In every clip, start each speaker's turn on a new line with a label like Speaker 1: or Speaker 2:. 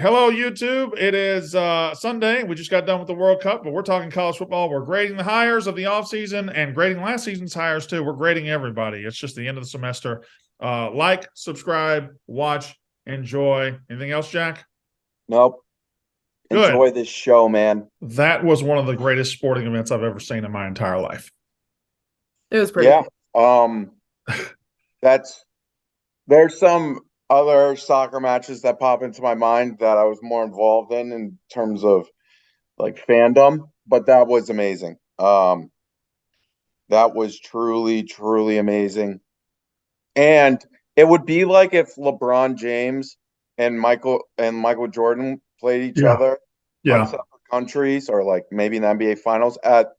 Speaker 1: Hello, YouTube. It is Sunday. We just got done with the World Cup, but we're talking college football. We're grading the hires of the offseason and grading last season's hires, too. We're grading everybody. It's just the end of the semester. Like, subscribe, watch, enjoy. Anything else, Jack?
Speaker 2: Nope.
Speaker 1: Good.
Speaker 2: Enjoy this show, man.
Speaker 1: That was one of the greatest sporting events I've ever seen in my entire life.
Speaker 3: It was pretty
Speaker 2: Yeah.
Speaker 3: cool.
Speaker 2: There's some other soccer matches that pop into my mind that I was more involved in terms of like fandom, but that was amazing. That was truly, truly amazing. And it would be like if LeBron James and Michael Jordan played each
Speaker 1: Yeah.
Speaker 2: other on
Speaker 1: Yeah.
Speaker 2: separate countries, or like maybe in the NBA Finals at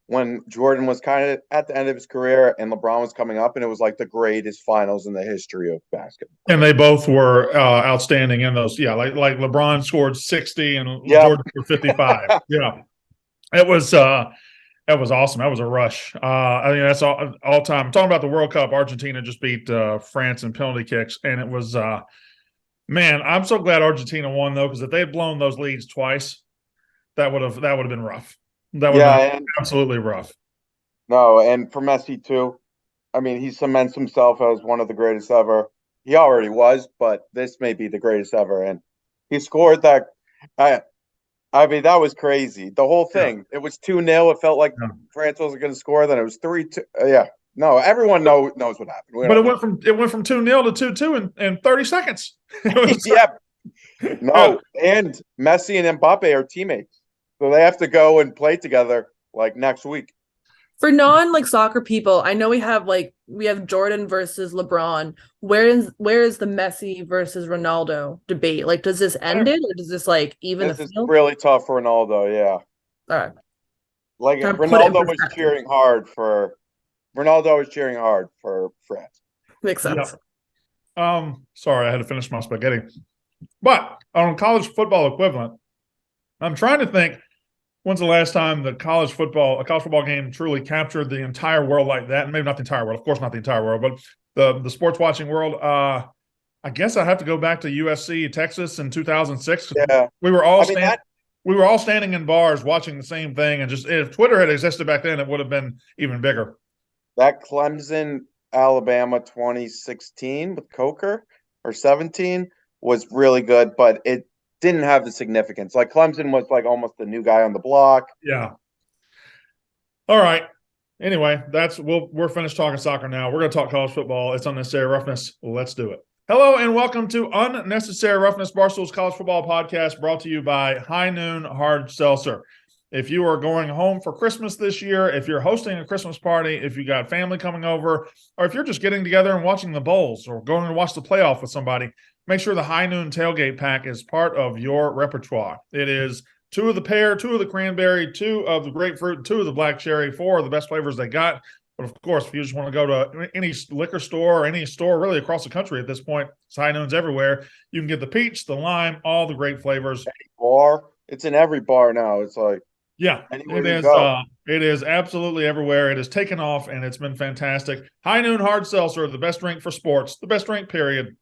Speaker 2: when Jordan was kind of at the end of his career and LeBron was coming up, and it was like the greatest finals in the history of basketball.
Speaker 1: And they both were outstanding in those. Yeah, like LeBron scored 60 and Jordan scored 55. Yeah. It was awesome. That was a rush. I mean, that's all time. I'm talking about the World Cup. Argentina just beat France in penalty kicks, and it was man. I'm so glad Argentina won though, because if they had blown those leads twice, that would have been rough. That would have been absolutely rough.
Speaker 2: No, and for Messi too. I mean, he cements himself as one of the greatest ever. He already was, but this may be the greatest ever. And he scored that. I mean, that was crazy. The whole thing. It was 2-0. It felt like France wasn't going to score. Then it was 3-2. Yeah. No, everyone knows what happened.
Speaker 1: But it went from 2-0 to 2-2 in 30 seconds.
Speaker 2: Yeah. No, and Messi and Mbappe are teammates, so they have to go and play together like next week.
Speaker 3: For non soccer people, I know we have Jordan versus LeBron. Where is the Messi versus Ronaldo debate? Like, does this end it, or does this even
Speaker 2: this
Speaker 3: the
Speaker 2: is
Speaker 3: field?
Speaker 2: really tough for Ronaldo? Yeah.
Speaker 3: All right.
Speaker 2: Like Ronaldo was cheering hard for France.
Speaker 3: Makes sense.
Speaker 1: Yeah. Sorry, I had to finish my spaghetti. But on college football equivalent, I'm trying to think when's the last time a college football game truly captured the entire world like that? And maybe not the entire world, of course not the entire world, but the sports watching world. I guess I have to go back to USC Texas in 2006.
Speaker 2: Yeah.
Speaker 1: We were all standing in bars watching the same thing, and just if Twitter had existed back then, it would have been even bigger.
Speaker 2: That Clemson Alabama 2016 with Coker or 17 was really good, but it didn't have the significance. Like Clemson was like almost the new guy on the block.
Speaker 1: Yeah. All right. Anyway, we're finished talking soccer now. We're going to talk college football. It's Unnecessary Roughness. Let's do it. Hello and welcome to Unnecessary Roughness, Barstool's college football podcast, brought to you by High Noon Hard Seltzer. If you are going home for Christmas this year, if you're hosting a Christmas party, if you got family coming over, or if you're just getting together and watching the bowls or going to watch the playoff with somebody, make sure the High Noon Tailgate Pack is part of your repertoire. It is 2 of the pear, 2 of the cranberry, 2 of the grapefruit, 2 of the black cherry, 4 of the best flavors they got. But of course, if you just want to go to any liquor store or any store really across the country at this point, it's High Noon's everywhere. You can get the peach, the lime, all the great flavors.
Speaker 2: Bar. It's in every bar now. It's like
Speaker 1: it is absolutely everywhere. It has taken off, and it's been fantastic. High Noon Hard Seltzer, the best drink for sports, the best drink, period.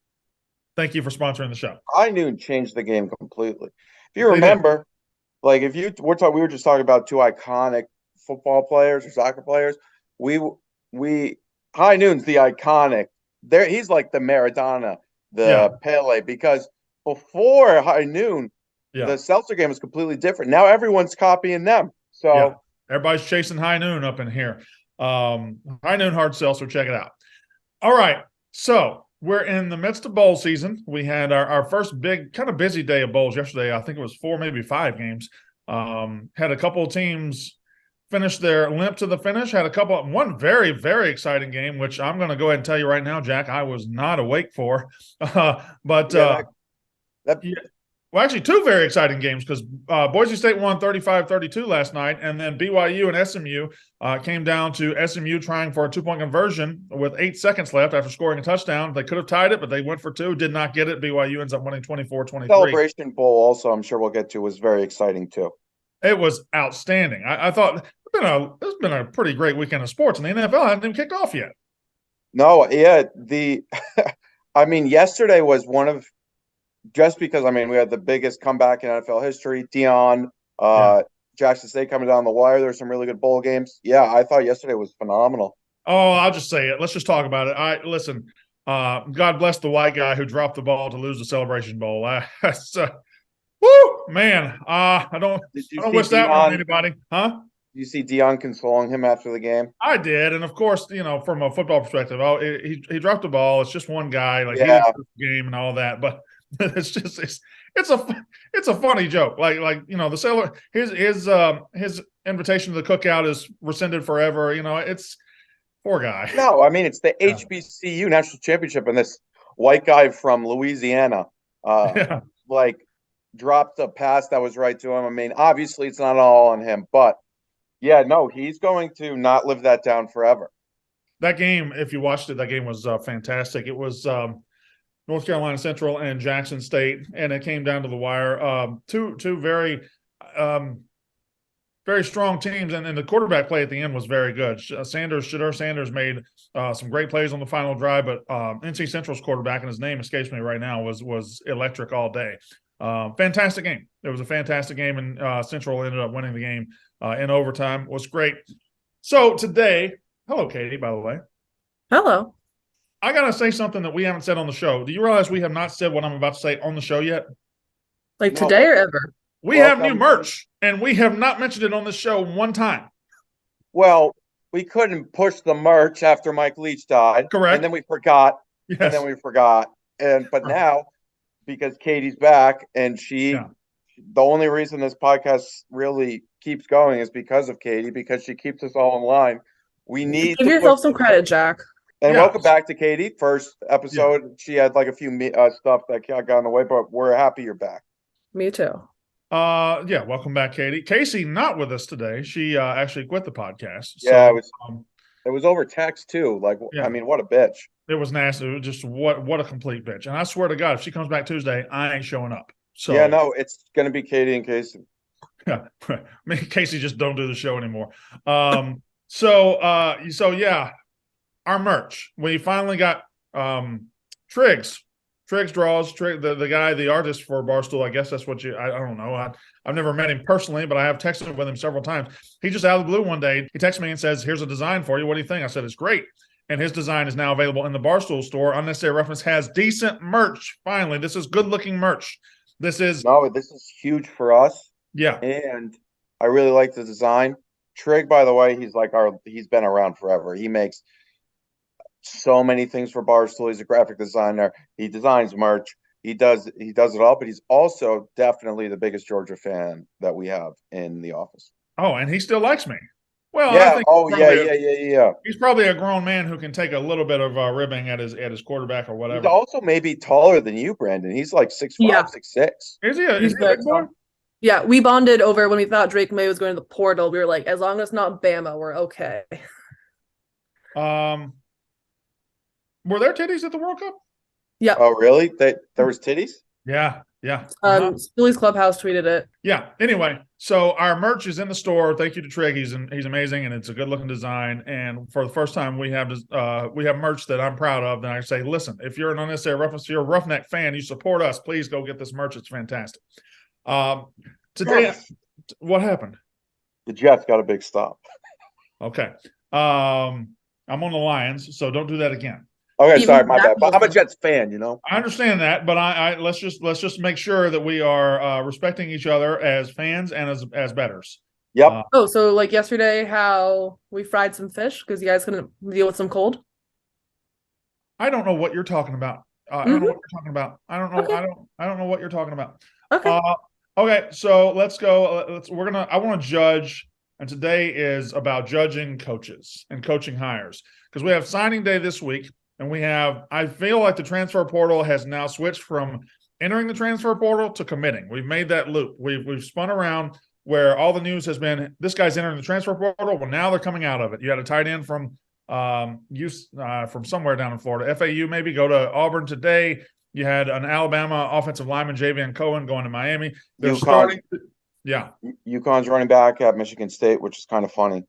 Speaker 1: Thank you for sponsoring the show.
Speaker 2: High Noon changed the game completely. If you remember, we were just talking about 2 iconic football players or soccer players. High Noon's the iconic. He's like the Maradona, Pele, because before High Noon, the seltzer game is completely different. Now everyone's copying them. So
Speaker 1: everybody's chasing High Noon up in here. High Noon Hard Seltzer, check it out. All right, so we're in the midst of bowl season. We had our first big, kind of busy day of bowls yesterday. I think it was 4, maybe 5 games. Had a couple of teams finish their limp to the finish. Had one very, very exciting game, which I'm going to go ahead and tell you right now, Jack, I was not awake for. Well, actually, 2 very exciting games, because Boise State won 35-32 last night, and then BYU and SMU came down to SMU trying for a 2-point conversion with 8 seconds left after scoring a touchdown. They could have tied it, but they went for 2, did not get it. BYU ends up winning 24-23.
Speaker 2: Celebration Bowl also, I'm sure we'll get to, was very exciting too.
Speaker 1: It was outstanding. I thought it's been a pretty great weekend of sports, and the NFL hasn't even kicked off yet.
Speaker 2: No, yeah. I mean, yesterday was one of just because I mean we had the biggest comeback in NFL history. Dion,
Speaker 1: Yeah.
Speaker 2: Jackson State coming down the wire. There's some really good bowl games. Yeah, I thought yesterday was phenomenal.
Speaker 1: Oh, I'll just say it. Let's just talk about it. Listen. God bless the white guy who dropped the ball to lose the Celebration Bowl. Woo, man. I don't
Speaker 2: Did you see
Speaker 1: wish that on
Speaker 2: Dion?
Speaker 1: anybody, huh?
Speaker 2: You see Dion consoling him after the game?
Speaker 1: I did, and of course, from a football perspective, he dropped the ball. It's just one guy, like he
Speaker 2: Yeah.
Speaker 1: didn't lose the game and all that. But it's a funny joke. The sailor his invitation to the cookout is rescinded forever. It's poor guy.
Speaker 2: No, I mean it's the
Speaker 1: Yeah.
Speaker 2: HBCU national championship, and this white guy from Louisiana,
Speaker 1: Yeah.
Speaker 2: like dropped a pass that was right to him. I mean, obviously it's not all on him, but yeah, no, he's going to not live that down forever.
Speaker 1: That game, if you watched it, that game was fantastic. It was North Carolina Central and Jackson State, and it came down to the wire. Two very very strong teams, and the quarterback play at the end was very good. Shedeur Sanders made some great plays on the final drive, but NC Central's quarterback, and his name escapes me right now, was electric all day. Fantastic game. It was a fantastic game, and Central ended up winning the game in overtime. It was great. So today, hello, Katie, by the way.
Speaker 3: Hello.
Speaker 1: I got to say something that we haven't said on the show. Do you realize we have not said what I'm about to say on the show yet?
Speaker 3: Like
Speaker 2: No.
Speaker 3: today or ever?
Speaker 1: We have new merch, and we have not mentioned it on the show one time.
Speaker 2: Well, we couldn't push the merch after Mike Leach died.
Speaker 1: Correct.
Speaker 2: And then we forgot.
Speaker 1: Yes.
Speaker 2: And then we forgot. But now, because Katie's back and the only reason this podcast really keeps going is because of Katie, because she keeps us all in line. We need
Speaker 3: Give
Speaker 2: to
Speaker 3: yourself some credit, Jack.
Speaker 2: And welcome back to Katie. First episode, she had like a few stuff that got in the way, but we're happy you're back.
Speaker 3: Me too.
Speaker 1: Welcome back, Katie. Casey not with us today. She actually quit the podcast.
Speaker 2: Yeah,
Speaker 1: So,
Speaker 2: it was over text too. Like, I mean, what a bitch.
Speaker 1: It was nasty. It was just what a complete bitch. And I swear to God, if she comes back Tuesday, I ain't showing up. So
Speaker 2: yeah, no, it's gonna be Katie and Casey.
Speaker 1: Yeah, me and Casey just don't do the show anymore. So yeah, our merch. We finally got Triggs draws, the guy, the artist for Barstool. I guess that's what I don't know. I've never met him personally, but I have texted with him several times. He just out of the blue one day, he texts me and says, "Here's a design for you. What do you think?" I said, "It's great." And his design is now available in the Barstool store. Unnecessary Roughness has decent merch. Finally, this is good looking merch. This is
Speaker 2: huge for us.
Speaker 1: Yeah.
Speaker 2: And I really like the design. Trig, by the way, he's been around forever. He makes so many things for Barstool. He's a graphic designer. He designs merch. He does it all, but he's also definitely the biggest Georgia fan that we have in the office.
Speaker 1: Oh, and he still likes me. Well,
Speaker 2: yeah.
Speaker 1: I think
Speaker 2: Yeah.
Speaker 1: He's probably a grown man who can take a little bit of ribbing at his quarterback or whatever.
Speaker 2: He's also maybe taller than you, Brandon. He's like 6'5", 6'6".
Speaker 1: Is he a big boy?
Speaker 3: Yeah, we bonded over when we thought Drake May was going to the portal. We were like, as long as it's not Bama, we're okay.
Speaker 1: Were there titties at the World Cup?
Speaker 3: Yeah.
Speaker 2: Oh, really? There was titties?
Speaker 1: Yeah.
Speaker 3: Phillies Clubhouse tweeted it.
Speaker 1: Yeah. Anyway, so our merch is in the store. Thank you to Trig. He's amazing, and it's a good looking design. And for the first time, we have merch that I'm proud of. And I say, listen, if you're an Unnecessary Roughness, if you're a Roughneck fan, you support us. Please go get this merch. It's fantastic. Today, what happened?
Speaker 2: The Jets got a big stop.
Speaker 1: Okay. I'm on the Lions, so don't do that again.
Speaker 2: Okay, sorry, my bad. But I'm a Jets fan,
Speaker 1: I understand that, but let's just make sure that we are respecting each other as fans and as bettors.
Speaker 2: Yep.
Speaker 3: So like yesterday, how we fried some fish because you guys couldn't deal with some cold. I
Speaker 1: don't know what you're talking about. I don't know what you're talking about. I don't know. Okay. I don't know what you're talking about.
Speaker 3: Okay.
Speaker 1: Okay. So let's go. I want to judge, and today is about judging coaches and coaching hires because we have signing day this week. And I feel like the transfer portal has now switched from entering the transfer portal to committing. We've made that loop. We've spun around where all the news has been, this guy's entering the transfer portal. Well, now they're coming out of it. You had a tight end from somewhere down in Florida, FAU maybe, go to Auburn today. You had an Alabama offensive lineman, Javian Cohen, going to Miami. They're starting. Yeah.
Speaker 2: UConn's running back at Michigan State, which is kind of funny.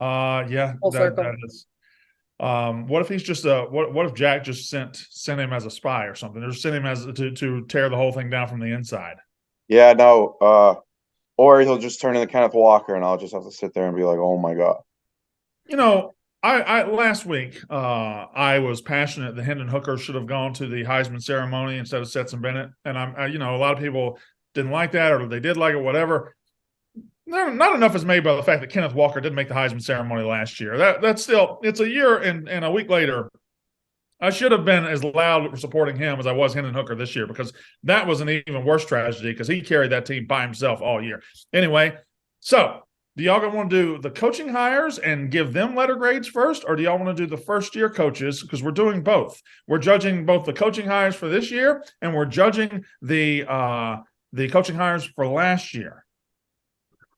Speaker 1: Yeah.
Speaker 3: Full circle.
Speaker 1: That is. What if he's just what if Jack just sent him as a spy or something, or sent him as to tear the whole thing down from the inside?
Speaker 2: Yeah, no. Or he'll just turn into Kenneth Walker, and I'll just have to sit there and be like, "Oh my god."
Speaker 1: You know, I last week I was passionate that Hendon Hooker should have gone to the Heisman ceremony instead of Stetson Bennett, and a lot of people didn't like that, or they did like it, whatever. Not enough is made by the fact that Kenneth Walker didn't make the Heisman ceremony last year. That's still, it's a year and a week later. I should have been as loud supporting him as I was Hendon Hooker this year, because that was an even worse tragedy because he carried that team by himself all year. Anyway, so do y'all want to do the coaching hires and give them letter grades first, or do y'all want to do the first-year coaches? Because we're doing both. We're judging both the coaching hires for this year, and we're judging the coaching hires for last year.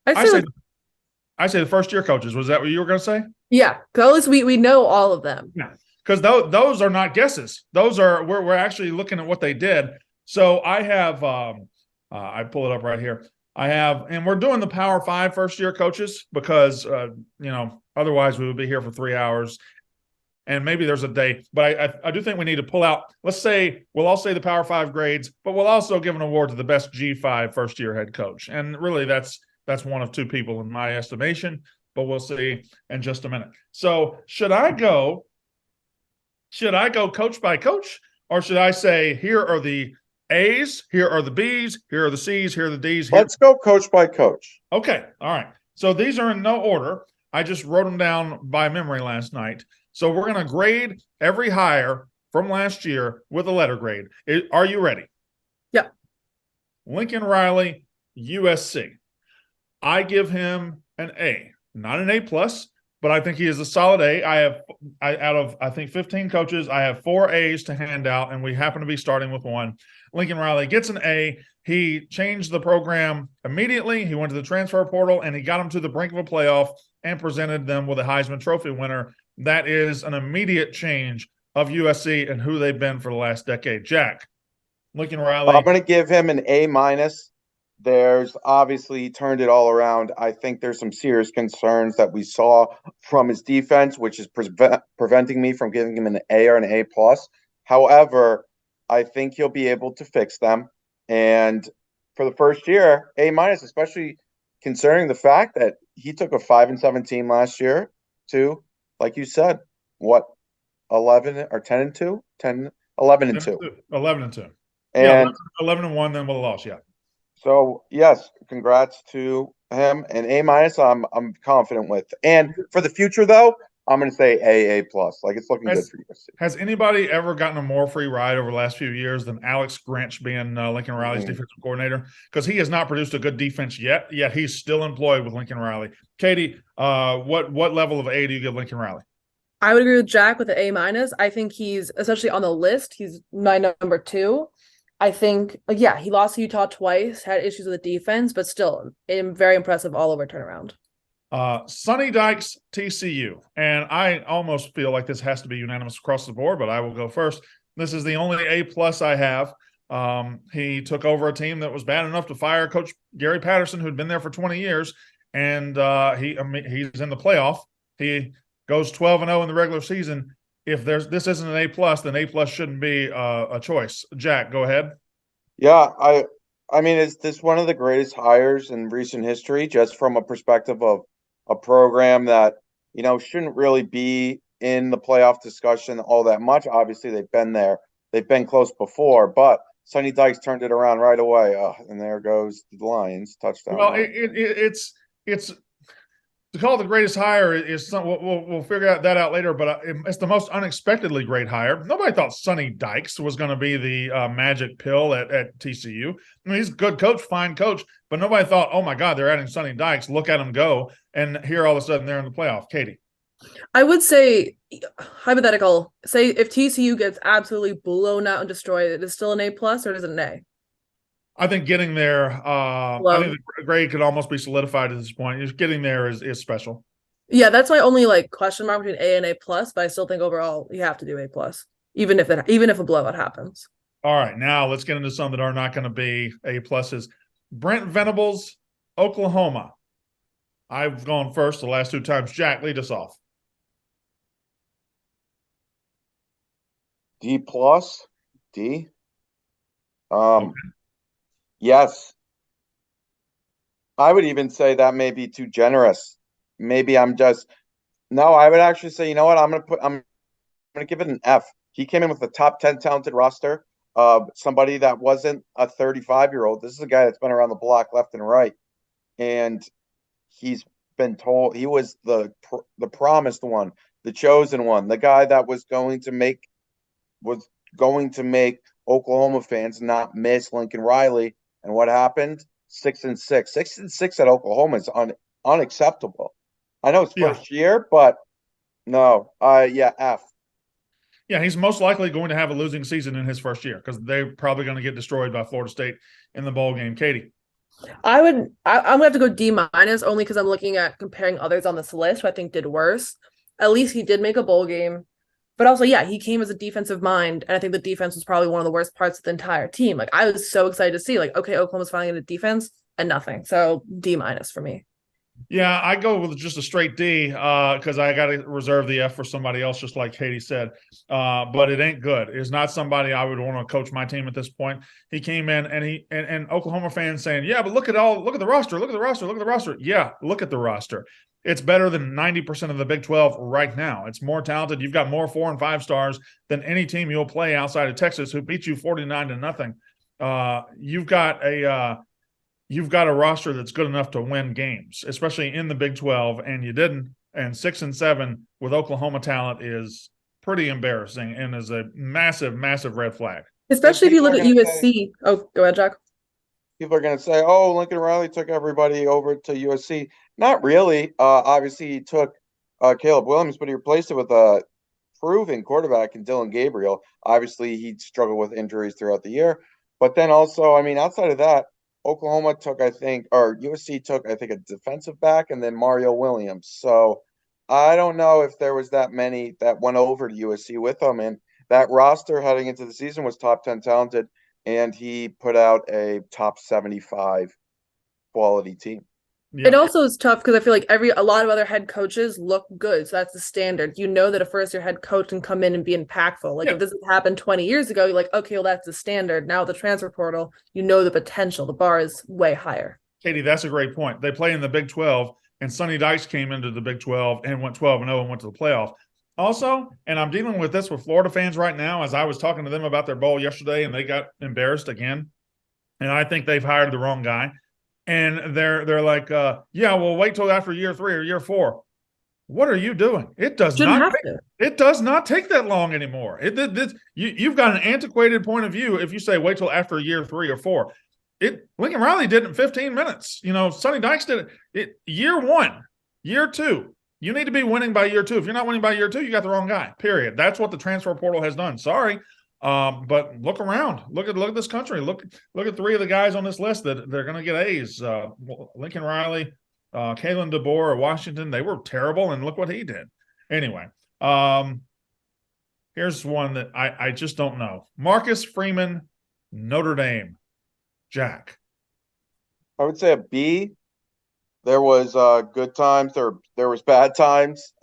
Speaker 1: I say the first-year coaches. Was that what you were going to say?
Speaker 3: Yeah, because at least we know all of them.
Speaker 1: Yeah, because those are not guesses. Those are we're actually looking at what they did. So I have I pull it up right here. I have, and we're doing the Power 5 first-year coaches because otherwise we would be here for 3 hours, and maybe there's a day. But I do think we need to pull out. Let's say we'll all say the Power 5 grades, but we'll also give an award to the best G5 first-year head coach. And really, that's one of two people in my estimation. But we'll see in just a minute. So should I go coach by coach, or should I say here are the A's, here are the B's, here are the C's, here are the D's?
Speaker 2: Let's go coach by coach.
Speaker 1: Okay. All right. So these are in no order. I just wrote them down by memory last night. So we're going to grade every hire from last year with a letter grade. Are you ready?
Speaker 3: Yeah.
Speaker 1: Lincoln Riley, USC. I give him an A, not an A plus, but I think he is a solid A. Out of I think 15 coaches, I have 4 A's to hand out, and we happen to be starting with one. Lincoln Riley gets an A. He changed the program immediately. He went to the transfer portal, and he got them to the brink of a playoff and presented them with a Heisman Trophy winner. That is an immediate change of USC and who they've been for the last decade. Jack, Lincoln Riley.
Speaker 2: I'm going to give him an A minus. There's obviously turned it all around. I think there's some serious concerns that we saw from his defense, which is preventing me from giving him an A or an A plus. However, I think he'll be able to fix them. And for the first year, A minus, especially considering the fact that he took a 5-17 last year to, like you said, what, 11 or 10-2, 11-2,
Speaker 1: 11-2,
Speaker 2: and
Speaker 1: 11-1, then with a loss, yeah.
Speaker 2: So yes, congrats to him. And A minus, I'm confident with. And for the future, though, I'm going to say A plus. Like, it's looking good for USC.
Speaker 1: Has anybody ever gotten a more free ride over the last few years than Alex Grinch being Lincoln Riley's defensive coordinator? Because he has not produced a good defense yet he's still employed with Lincoln Riley. Katie, what level of A do you give Lincoln Riley?
Speaker 3: I would agree with Jack with the A minus. I think he's, especially on the list, he's my number 2. I think, he lost to Utah twice, had issues with the defense, but still, very impressive all over turnaround.
Speaker 1: Sonny Dykes, TCU. And I almost feel like this has to be unanimous across the board, but I will go first. This is the only A plus I have. He took over a team that was bad enough to fire Coach Gary Patterson, who'd been there for 20 years, and he's in the playoff. He goes 12-0 in the regular season. If this isn't an A plus, then A plus shouldn't be a choice. Jack, go ahead.
Speaker 2: Yeah, I mean, is this one of the greatest hires in recent history, just from a perspective of a program that, shouldn't really be in the playoff discussion all that much. Obviously, they've been there. They've been close before, but Sonny Dykes turned it around right away. And there goes the Lions touchdown.
Speaker 1: Well, it's to call it the greatest hire is something we'll figure that out later, but it's the most unexpectedly great hire. Nobody thought Sonny Dykes was going to be the magic pill at TCU. I mean, he's a good coach, fine coach, but nobody thought, oh my God, they're adding Sonny Dykes. Look at him go. And here all of a sudden they're in the playoff. Katie.
Speaker 3: I would say, hypothetical, say if TCU gets absolutely blown out and destroyed, it is still an A plus, or is it an A?
Speaker 1: I think getting there, I think the grade could almost be solidified at this point. Just getting there is special.
Speaker 3: Yeah, that's my only question mark between A and A plus, but I still think overall you have to do A plus, even if a blowout happens.
Speaker 1: All right, now let's get into some that are not going to be A pluses. Brent Venables, Oklahoma. I've gone first the last 2 times. Jack, lead us off.
Speaker 2: D plus, D.
Speaker 1: Okay.
Speaker 2: Yes. I would even say that may be too generous. Maybe I'm just no, I would actually say, you know what? I'm gonna give it an F. He came in with a top 10 talented roster. Somebody that wasn't a 35-year-old. This is a guy that's been around the block left and right. And he's been told he was the promised one, the chosen one, the guy that was going to make Oklahoma fans not miss Lincoln Riley. And what happened? 6-6. 6-6 at Oklahoma is unacceptable. I know it's
Speaker 1: Yeah.
Speaker 2: first year, but no. Yeah, F.
Speaker 1: Yeah, he's most likely going to have a losing season in his first year because they're probably going to get destroyed by Florida State in the bowl game. Katie.
Speaker 3: I'm gonna have to go D minus only because I'm looking at comparing others on this list who I think did worse. At least he did make a bowl game. But also, yeah, he came as a defensive mind, and I think the defense was probably one of the worst parts of the entire team. Like, I was so excited to see, like, okay, Oklahoma's finally in the defense and nothing. So D minus for me.
Speaker 1: Yeah, I go with just a straight D because I got to reserve the F for somebody else, just like Katie said. But it ain't good. It's not somebody I would want to coach my team at this point. He came in and Oklahoma fans saying, yeah, but look at the roster, look at the roster, look at the roster. Yeah, look at the roster. It's better than 90% of the Big 12 right now. It's more talented. You've got more 4 and 5 stars than any team you'll play outside of Texas, who beat you 49-0. You've got a roster that's good enough to win games, especially in the Big 12, and you didn't. And 6-7 with Oklahoma talent is pretty embarrassing and is a massive, massive red flag.
Speaker 3: Especially if you look at USC. Oh, go ahead, Jack.
Speaker 2: People are going to say, oh, Lincoln Riley took everybody over to USC. Not really. Obviously, he took Caleb Williams, but he replaced it with a proven quarterback in Dylan Gabriel. Obviously, he struggled with injuries throughout the year. But then also, I mean, outside of that, USC took, I think, a defensive back and then Mario Williams. So I don't know if there was that many that went over to USC with him. And that roster heading into the season was top 10 talented. And he put out a top 75 quality team.
Speaker 3: Yeah. It also is tough because I feel like a lot of other head coaches look good. So that's the standard. You know that a first-year head coach can come in and be impactful. Like if this had happened 20 years ago, you're like, okay, well, that's the standard. Now the transfer portal, you know the potential. The bar is way higher.
Speaker 1: Katie, that's a great point. They play in the Big 12, and Sonny Dykes came into the Big 12 and went 12-0 and went to the playoff. Also, and I'm dealing with this with Florida fans right now, as I was talking to them about their bowl yesterday, and they got embarrassed again. And I think they've hired the wrong guy. And they're like, yeah, well, wait till after year 3 or year 4. What are you doing? It does not take that long anymore. You've got an antiquated point of view if you say wait till after year 3 or 4. Lincoln Riley did it in 15 minutes. You know, Sonny Dykes did it year 1, year 2. You need to be winning by year 2. If you're not winning by year 2, you got the wrong guy. Period. That's what the transfer portal has done. Sorry. But look around. Look at this country. Look at 3 of the guys on this list that they're going to get A's. Lincoln Riley, Kalen Deboer of Washington. They were terrible, and look what he did. Anyway, here's one that I just don't know. Marcus Freeman, Notre Dame. Jack.
Speaker 2: I would say a B. There was good times. There was bad times.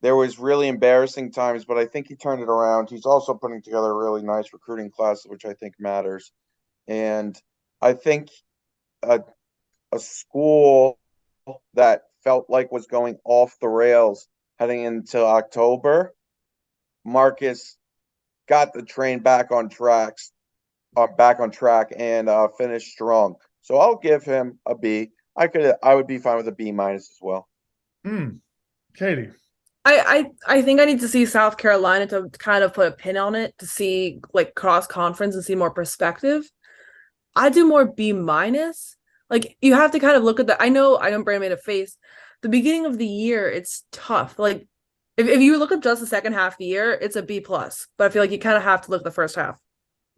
Speaker 2: There was really embarrassing times, but I think he turned it around. He's also putting together a really nice recruiting class, which I think matters. And I think a school that felt like was going off the rails heading into October, Marcus got the train back on track and finished strong. So I'll give him a B. I would be fine with a B minus as well.
Speaker 1: Katie.
Speaker 3: I think I need to see South Carolina to kind of put a pin on it to see like cross conference and see more perspective. I do more B minus. Like you have to kind of look at that. I know Brandon made a face. The beginning of the year, it's tough. Like if you look at just the second half of the year, it's a B plus. But I feel like you kind of have to look at the first half.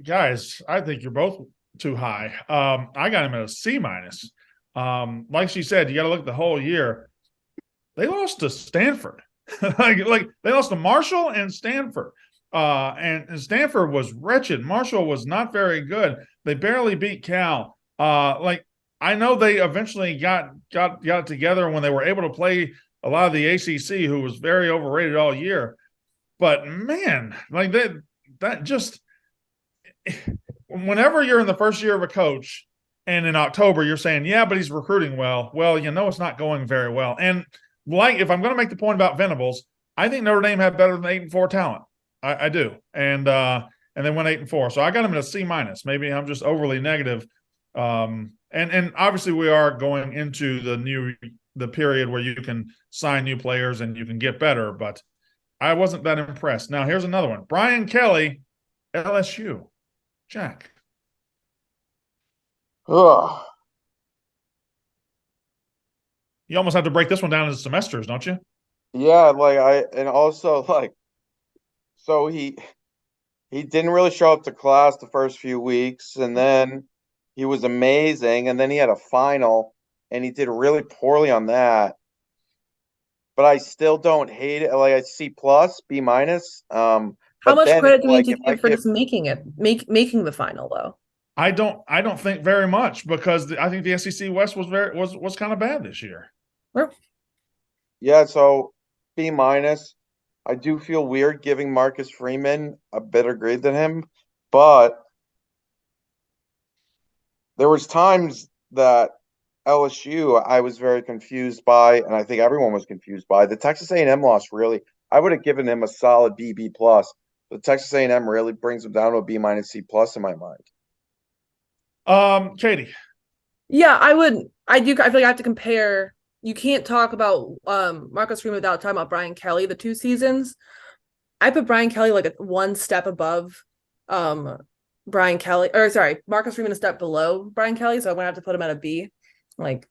Speaker 1: Guys, I think you're both too high. I got him at a C minus. Like she said, you got to look at the whole year. They lost to Stanford. like they lost to Marshall and Stanford. And Stanford was wretched. Marshall was not very good. They barely beat Cal. I know they eventually got it together when they were able to play a lot of the ACC, who was very overrated all year. But man, like that just whenever you're in the first year of a coach and in October you're saying, yeah, but he's recruiting well. Well, it's not going very well. And like if I'm going to make the point about Venables, I think Notre Dame had better than 8-4 talent. I do. And they went 8-4. So I got him at a C-. Maybe I'm just overly negative. And obviously we are going into the period where you can sign new players and you can get better, but I wasn't that impressed. Now here's another one. Brian Kelly, LSU. Jack.
Speaker 2: Ugh.
Speaker 1: You almost have to break this one down into semesters, don't you?
Speaker 2: Yeah, and also so he didn't really show up to class the first few weeks, and then he was amazing, and then he had a final, and he did really poorly on that. But I still don't hate it. Like, I C plus, B minus.
Speaker 3: How
Speaker 2: But
Speaker 3: much
Speaker 2: then
Speaker 3: credit
Speaker 2: it's
Speaker 3: do we need
Speaker 2: like
Speaker 3: to
Speaker 2: if I
Speaker 3: give for
Speaker 2: give,
Speaker 3: just making the final though?
Speaker 1: I don't think very much because I think the SEC West was kind of bad this year.
Speaker 2: yeah, so B minus. I do feel weird giving Marcus Freeman a better grade than him, but there was times that LSU I was very confused by, and I think everyone was confused by. The Texas A&M loss really, I would have given him a solid B plus. The Texas A&M really brings him down to a B minus C plus in my mind.
Speaker 1: Katie.
Speaker 3: Yeah, I feel like I have to compare. You can't talk about Marcus Freeman without talking about Brian Kelly, the 2 seasons. I put Brian Kelly like one step above Brian Kelly, or sorry, Marcus Freeman a step below Brian Kelly, so I'm gonna have to put him at a B. Like,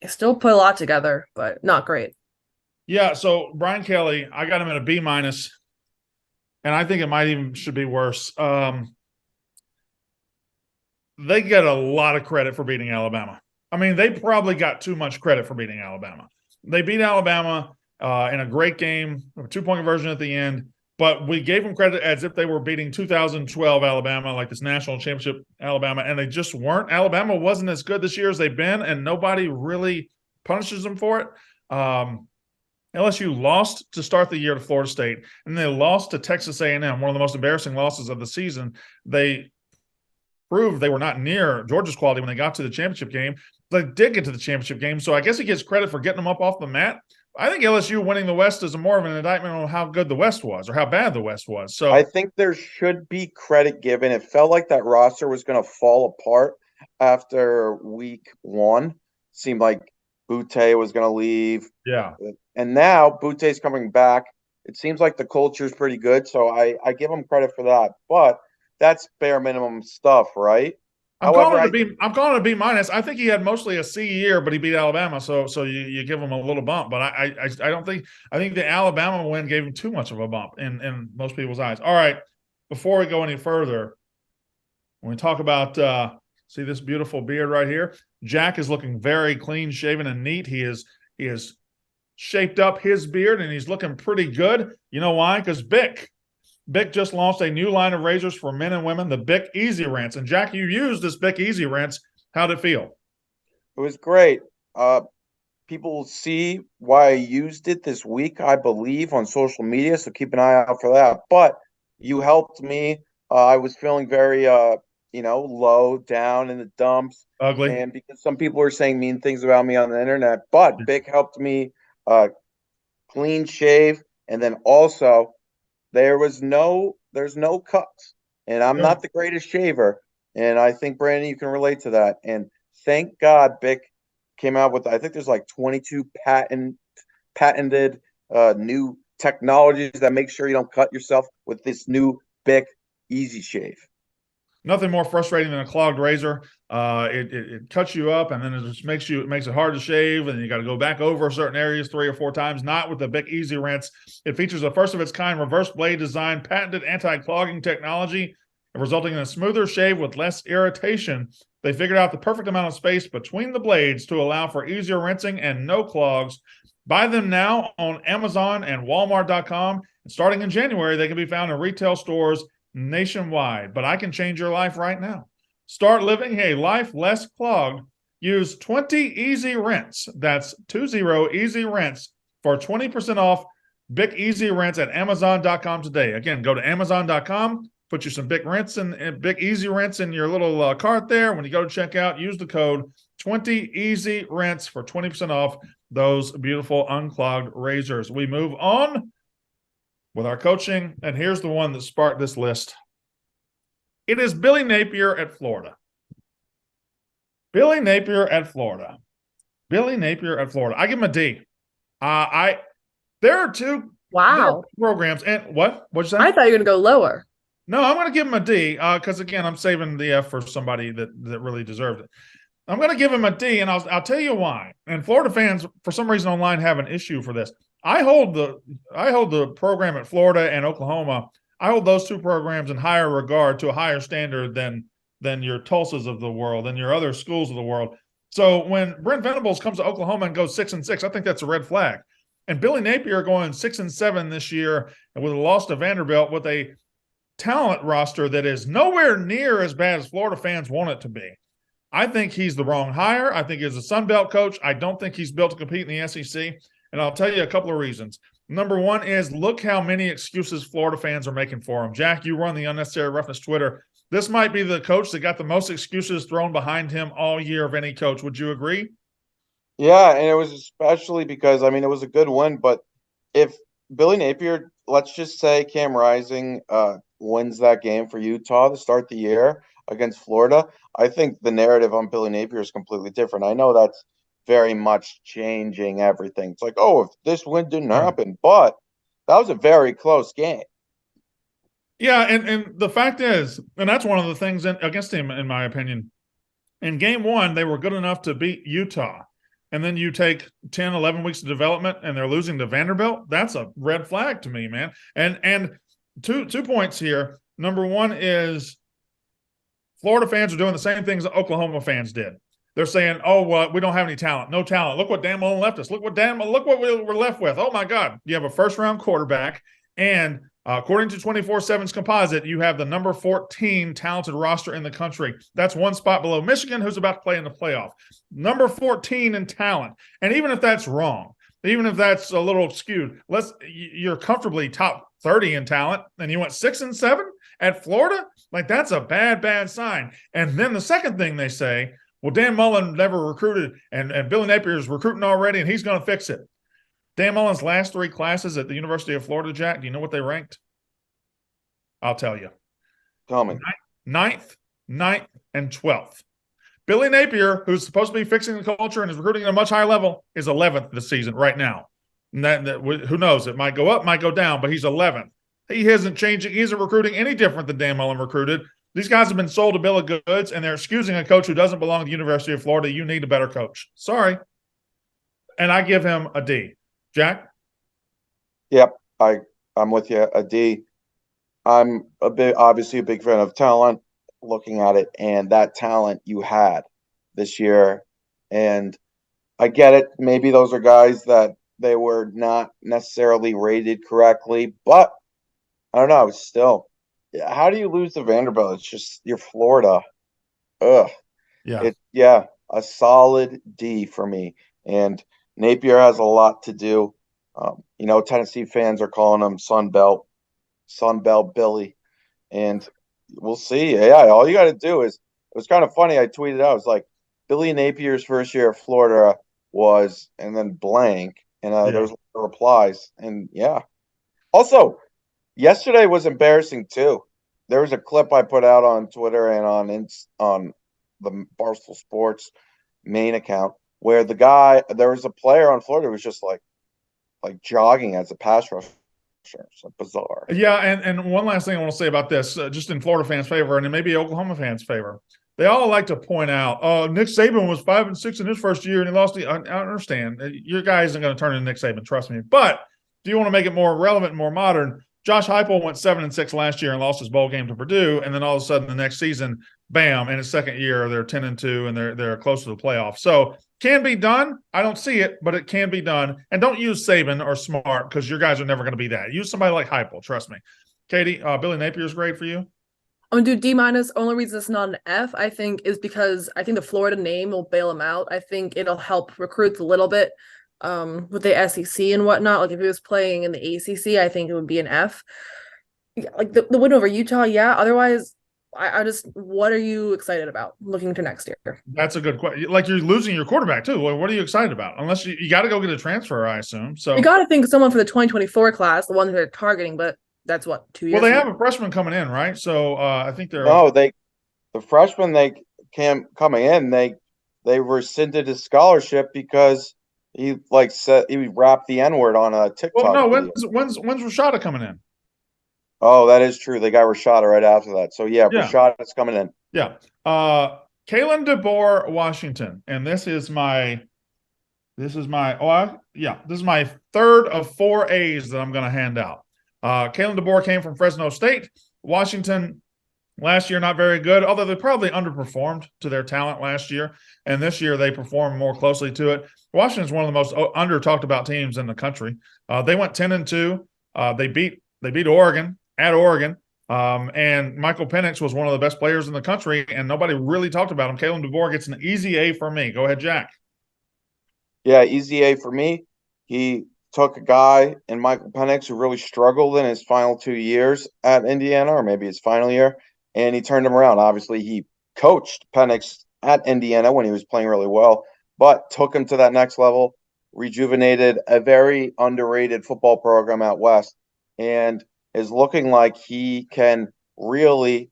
Speaker 3: I still put a lot together, but not great.
Speaker 1: Yeah, so Brian Kelly, I got him at a B minus, and I think it might even should be worse. They get a lot of credit for beating Alabama. I mean, they probably got too much credit for beating Alabama. They beat Alabama in a great game, a 2-point conversion at the end, but we gave them credit as if they were beating 2012 Alabama, like this national championship Alabama, and they just weren't. Alabama wasn't as good this year as they've been, and nobody really punishes them for it. LSU lost to start the year to Florida State, and they lost to Texas A&M, one of the most embarrassing losses of the season. They proved they were not near Georgia's quality when they got to the championship game. They did get to the championship game, so I guess he gets credit for getting them up off the mat. I think LSU winning the West is more of an indictment on how good the West was or how bad the West was. So
Speaker 2: I think there should be credit given. It felt like that roster was going to fall apart after week 1. Seemed like Butte was going to leave.
Speaker 1: Yeah.
Speaker 2: And now Butte's coming back. It seems like the culture is pretty good, so I give him credit for that. But that's bare minimum stuff, right?
Speaker 1: I'm calling it a B minus. I think he had mostly a C year, but he beat Alabama, so you give him a little bump. But I don't think I think the Alabama win gave him too much of a bump in most people's eyes. All right, before we go any further, when we talk about see this beautiful beard right here, Jack is looking very clean shaven and neat. He is shaped up his beard and he's looking pretty good. You know why? Because Bic just launched a new line of razors for men and women, the Bic Easy Rinse. And Jack, you used this Bic Easy Rinse. How'd it feel?
Speaker 2: It was great. People will see why I used it this week, I believe, on social media. So keep an eye out for that. But you helped me. I was feeling very, low down in the dumps.
Speaker 1: Ugly.
Speaker 2: And because some people were saying mean things about me on the internet, but Bic helped me clean shave. And then also, there's no cuts, and I'm not the greatest shaver, and I think Brandon, you can relate to that. And thank God Bic came out with, I think there's like 22 patented new technologies that make sure you don't cut yourself with this new Bic Easy Shave.
Speaker 1: Nothing more frustrating than a clogged razor. It cuts you up, and then it just makes it hard to shave, and you got to go back over certain areas 3 or 4 times. Not with the Bic Easy Rinse. It features a first of its kind reverse blade design, patented anti-clogging technology, resulting in a smoother shave with less irritation. They figured out the perfect amount of space between the blades to allow for easier rinsing and no clogs. Buy them now on Amazon and Walmart.com. And starting in January, they can be found in retail stores nationwide. But I can change your life right now. Start living a life less clogged. Use 20 Easy Rinse. That's 20 Easy Rinse for 20% off Bic Easy Rinse at Amazon.com today. Again, go to Amazon.com, put you some Bic Rinse and Bic Easy Rinse in your little cart there. When you go to checkout, use the code 20EasyRinse for 20% off those beautiful unclogged razors. We move on with our coaching, and here's the one that sparked this list. It is Billy Napier at Florida. Billy Napier at Florida. Billy Napier at Florida. I give him a D. There are two programs, and what'd you say?
Speaker 3: I thought you were gonna go lower.
Speaker 1: No, I'm going to give him a D because again, I'm saving the F for somebody that really deserved it. I'm going to give him a D, and I'll tell you why. And Florida fans, for some reason online, have an issue for this. I hold the program at Florida and Oklahoma. I hold those two programs in higher regard, to a higher standard than your Tulsas of the world and your other schools of the world. So when Brent Venables comes to Oklahoma and goes 6-6, I think that's a red flag. And Billy Napier going 6-7 this year, and with a loss to Vanderbilt, with a talent roster that is nowhere near as bad as Florida fans want it to be. I think he's the wrong hire. I think he's a Sun Belt coach. I don't think he's built to compete in the SEC. And I'll tell you a couple of reasons. Number one is, look how many excuses Florida fans are making for him. Jack, you run the Unnecessary Roughness Twitter. This might be the coach that got the most excuses thrown behind him all year of any coach. Would you agree?
Speaker 2: Yeah, and it was especially because, I mean, it was a good win, but if Billy Napier, let's just say Cam Rising wins that game for Utah to start the year against Florida, I think the narrative on Billy Napier is completely different. I know that's very much changing everything. It's like, oh, if this win didn't happen, but that was a very close game.
Speaker 1: Yeah, and the fact is, and that's one of the things against him, in my opinion. In game one, they were good enough to beat Utah. And then you take 10, 11 weeks of development and they're losing to Vanderbilt. That's a red flag to me, man. And two points here. Number one is Florida fans are doing the same things that Oklahoma fans did. They're saying, oh, well, we don't have any talent. No talent. Look what Dan Mullen left us. Look what we're left with. Oh, my God. You have a first-round quarterback, and according to 24/7's composite, you have the number 14 talented roster in the country. That's one spot below Michigan, who's about to play in the playoff. Number 14 in talent. And even if that's wrong, even if that's a little skewed, you're comfortably top 30 in talent, and you went 6-7 at Florida? Like, that's a bad sign. And then the second thing they say, well, Dan Mullen never recruited, and Billy Napier is recruiting already, and he's going to fix it. Dan Mullen's last three classes at the University of Florida, Jack, do you know what they ranked? I'll tell you.
Speaker 2: Tell me.
Speaker 1: 9th, and 12th. Billy Napier, who's supposed to be fixing the culture and is recruiting at a much higher level, is 11th this season right now. And who knows? It might go up, might go down, but he's 11th. He isn't changing. He isn't recruiting any different than Dan Mullen recruited. These guys have been sold a bill of goods, and they're excusing a coach who doesn't belong at the University of Florida. You need a better coach. Sorry. And I give him a D. Jack?
Speaker 2: Yep, I'm with you, a D. I'm obviously a big fan of talent, looking at it, and that talent you had this year. And I get it. Maybe those are guys that they were not necessarily rated correctly, but I don't know. Still, how do you lose to Vanderbilt? It's just, you're Florida. Ugh.
Speaker 1: Yeah.
Speaker 2: A solid D for me. And Napier has a lot to do. Tennessee fans are calling him Sun Belt Billy, and we'll see. Yeah, all you got to do is, it was kind of funny. I tweeted out, it was like, Billy Napier's first year at Florida was, and then blank, and there was replies, and yeah. Also, yesterday was embarrassing too. There was a clip I put out on Twitter and on the Barstool Sports main account where there was a player on Florida who was just like jogging as a pass rusher. It's bizarre.
Speaker 1: Yeah, and one last thing I want to say about this, just in Florida fans' favor, and maybe Oklahoma fans' favor. They all like to point out, Nick Saban was 5-6 in his first year, and he lost. I understand. Your guy isn't going to turn into Nick Saban, trust me. But do you want to make it more relevant and more modern? Josh Heupel went 7-6 last year and lost his bowl game to Purdue, and then all of a sudden the next season, bam! In his second year, they're 10-2 and they're close to the playoffs. So can be done. I don't see it, but it can be done. And don't use Saban or Smart, because your guys are never going to be that. Use somebody like Heupel. Trust me. Katie, Billy Napier is great for you.
Speaker 3: I'm gonna do D-. Only reason it's not an F, I think, is because I think the Florida name will bail him out. I think it'll help recruits a little bit. with the SEC and whatnot. Like if he was playing in the ACC, I think it would be an F. Yeah, like the win over Utah, yeah. Otherwise, I just, what are you excited about looking to next year?
Speaker 1: That's a good question. Like you're losing your quarterback too. Well, what are you excited about? Unless you got to go get a transfer, I assume. So
Speaker 3: You got to think someone for the 2024 class, the one that they're targeting, but that's what, 2 years.
Speaker 1: well, they have a freshman coming in, right? So I think they're
Speaker 2: No, the freshmen they came coming in, they rescinded his scholarship because he like said he rapped the N-word on a
Speaker 1: well,
Speaker 2: TikTok
Speaker 1: no.
Speaker 2: video.
Speaker 1: When's Rashada coming in?
Speaker 2: Oh, that is true. They got Rashada right after that. So yeah,
Speaker 1: Yeah.
Speaker 2: Rashada's coming in.
Speaker 1: Yeah. Kalen DeBoer, Washington, and this is my third of 4 A's that I'm going to hand out. Kalen DeBoer came from Fresno State. Washington last year not very good, although they probably underperformed to their talent last year, and this year they performed more closely to it. Washington's one of the most under talked about teams in the country. They went 10-2. They beat Oregon at Oregon. And Michael Penix was one of the best players in the country, and nobody really talked about him. Kalen DeBoer gets an easy A for me. Go ahead, Jack.
Speaker 2: Yeah, easy A for me. He took a guy in Michael Penix who really struggled in his final 2 years at Indiana, or maybe his final year, and he turned him around. Obviously, he coached Penix at Indiana when he was playing really well, but took him to that next level, rejuvenated a very underrated football program out West, and is looking like he can really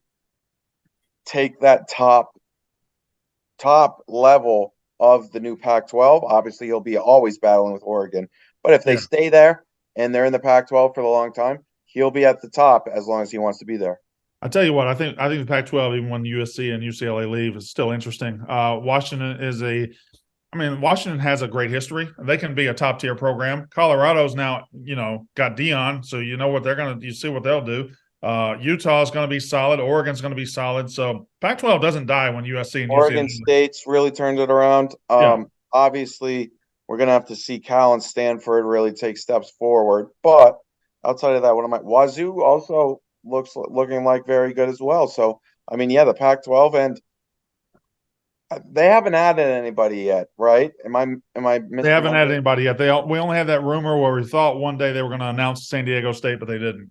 Speaker 2: take that top level of the new Pac-12. Obviously, he'll be always battling with Oregon, but if they stay there and they're in the Pac-12 for the long time, he'll be at the top as long as he wants to be there.
Speaker 1: I tell you what, I think the Pac-12, even when USC and UCLA leave, is still interesting. Washington has a great history. They can be a top tier program. Colorado's now, got Dion, so you see what they'll do. Utah's going to be solid. Oregon's going to be solid. So Pac-12 doesn't die when USC and
Speaker 2: Oregon
Speaker 1: UCLA.
Speaker 2: State's really turned it around. Obviously, we're going to have to see Cal and Stanford really take steps forward. But outside of that, Wazoo also looking like very good as well. So, the Pac-12, and they haven't added anybody yet, right? Am I
Speaker 1: They haven't added anybody yet. We only had that rumor where we thought one day they were going to announce San Diego State, but they didn't.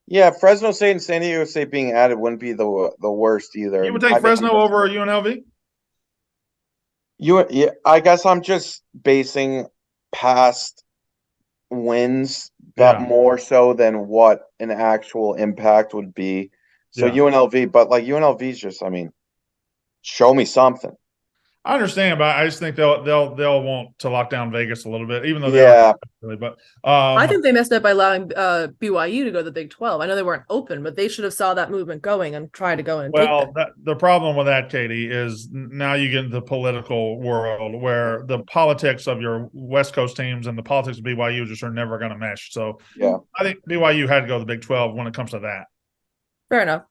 Speaker 2: Yeah, Fresno State and San Diego State being added wouldn't be the worst either.
Speaker 1: You would take Fresno over UNLV?
Speaker 2: I guess I'm just basing past wins more so than what an actual impact would be. So UNLV, but like UNLV's just, show me something.
Speaker 1: I understand, but I just think they'll want to lock down Vegas a little bit, even though they are really. But
Speaker 3: I think they messed up by allowing BYU to go to the Big 12. I know they weren't open, but they should have saw that movement going and tried to go and take them.
Speaker 1: The problem with that, Katie, is now you get into the political world where the politics of your West Coast teams and the politics of BYU just are never going to mesh. So I think BYU had to go to the Big 12 when it comes to that.
Speaker 3: Fair enough.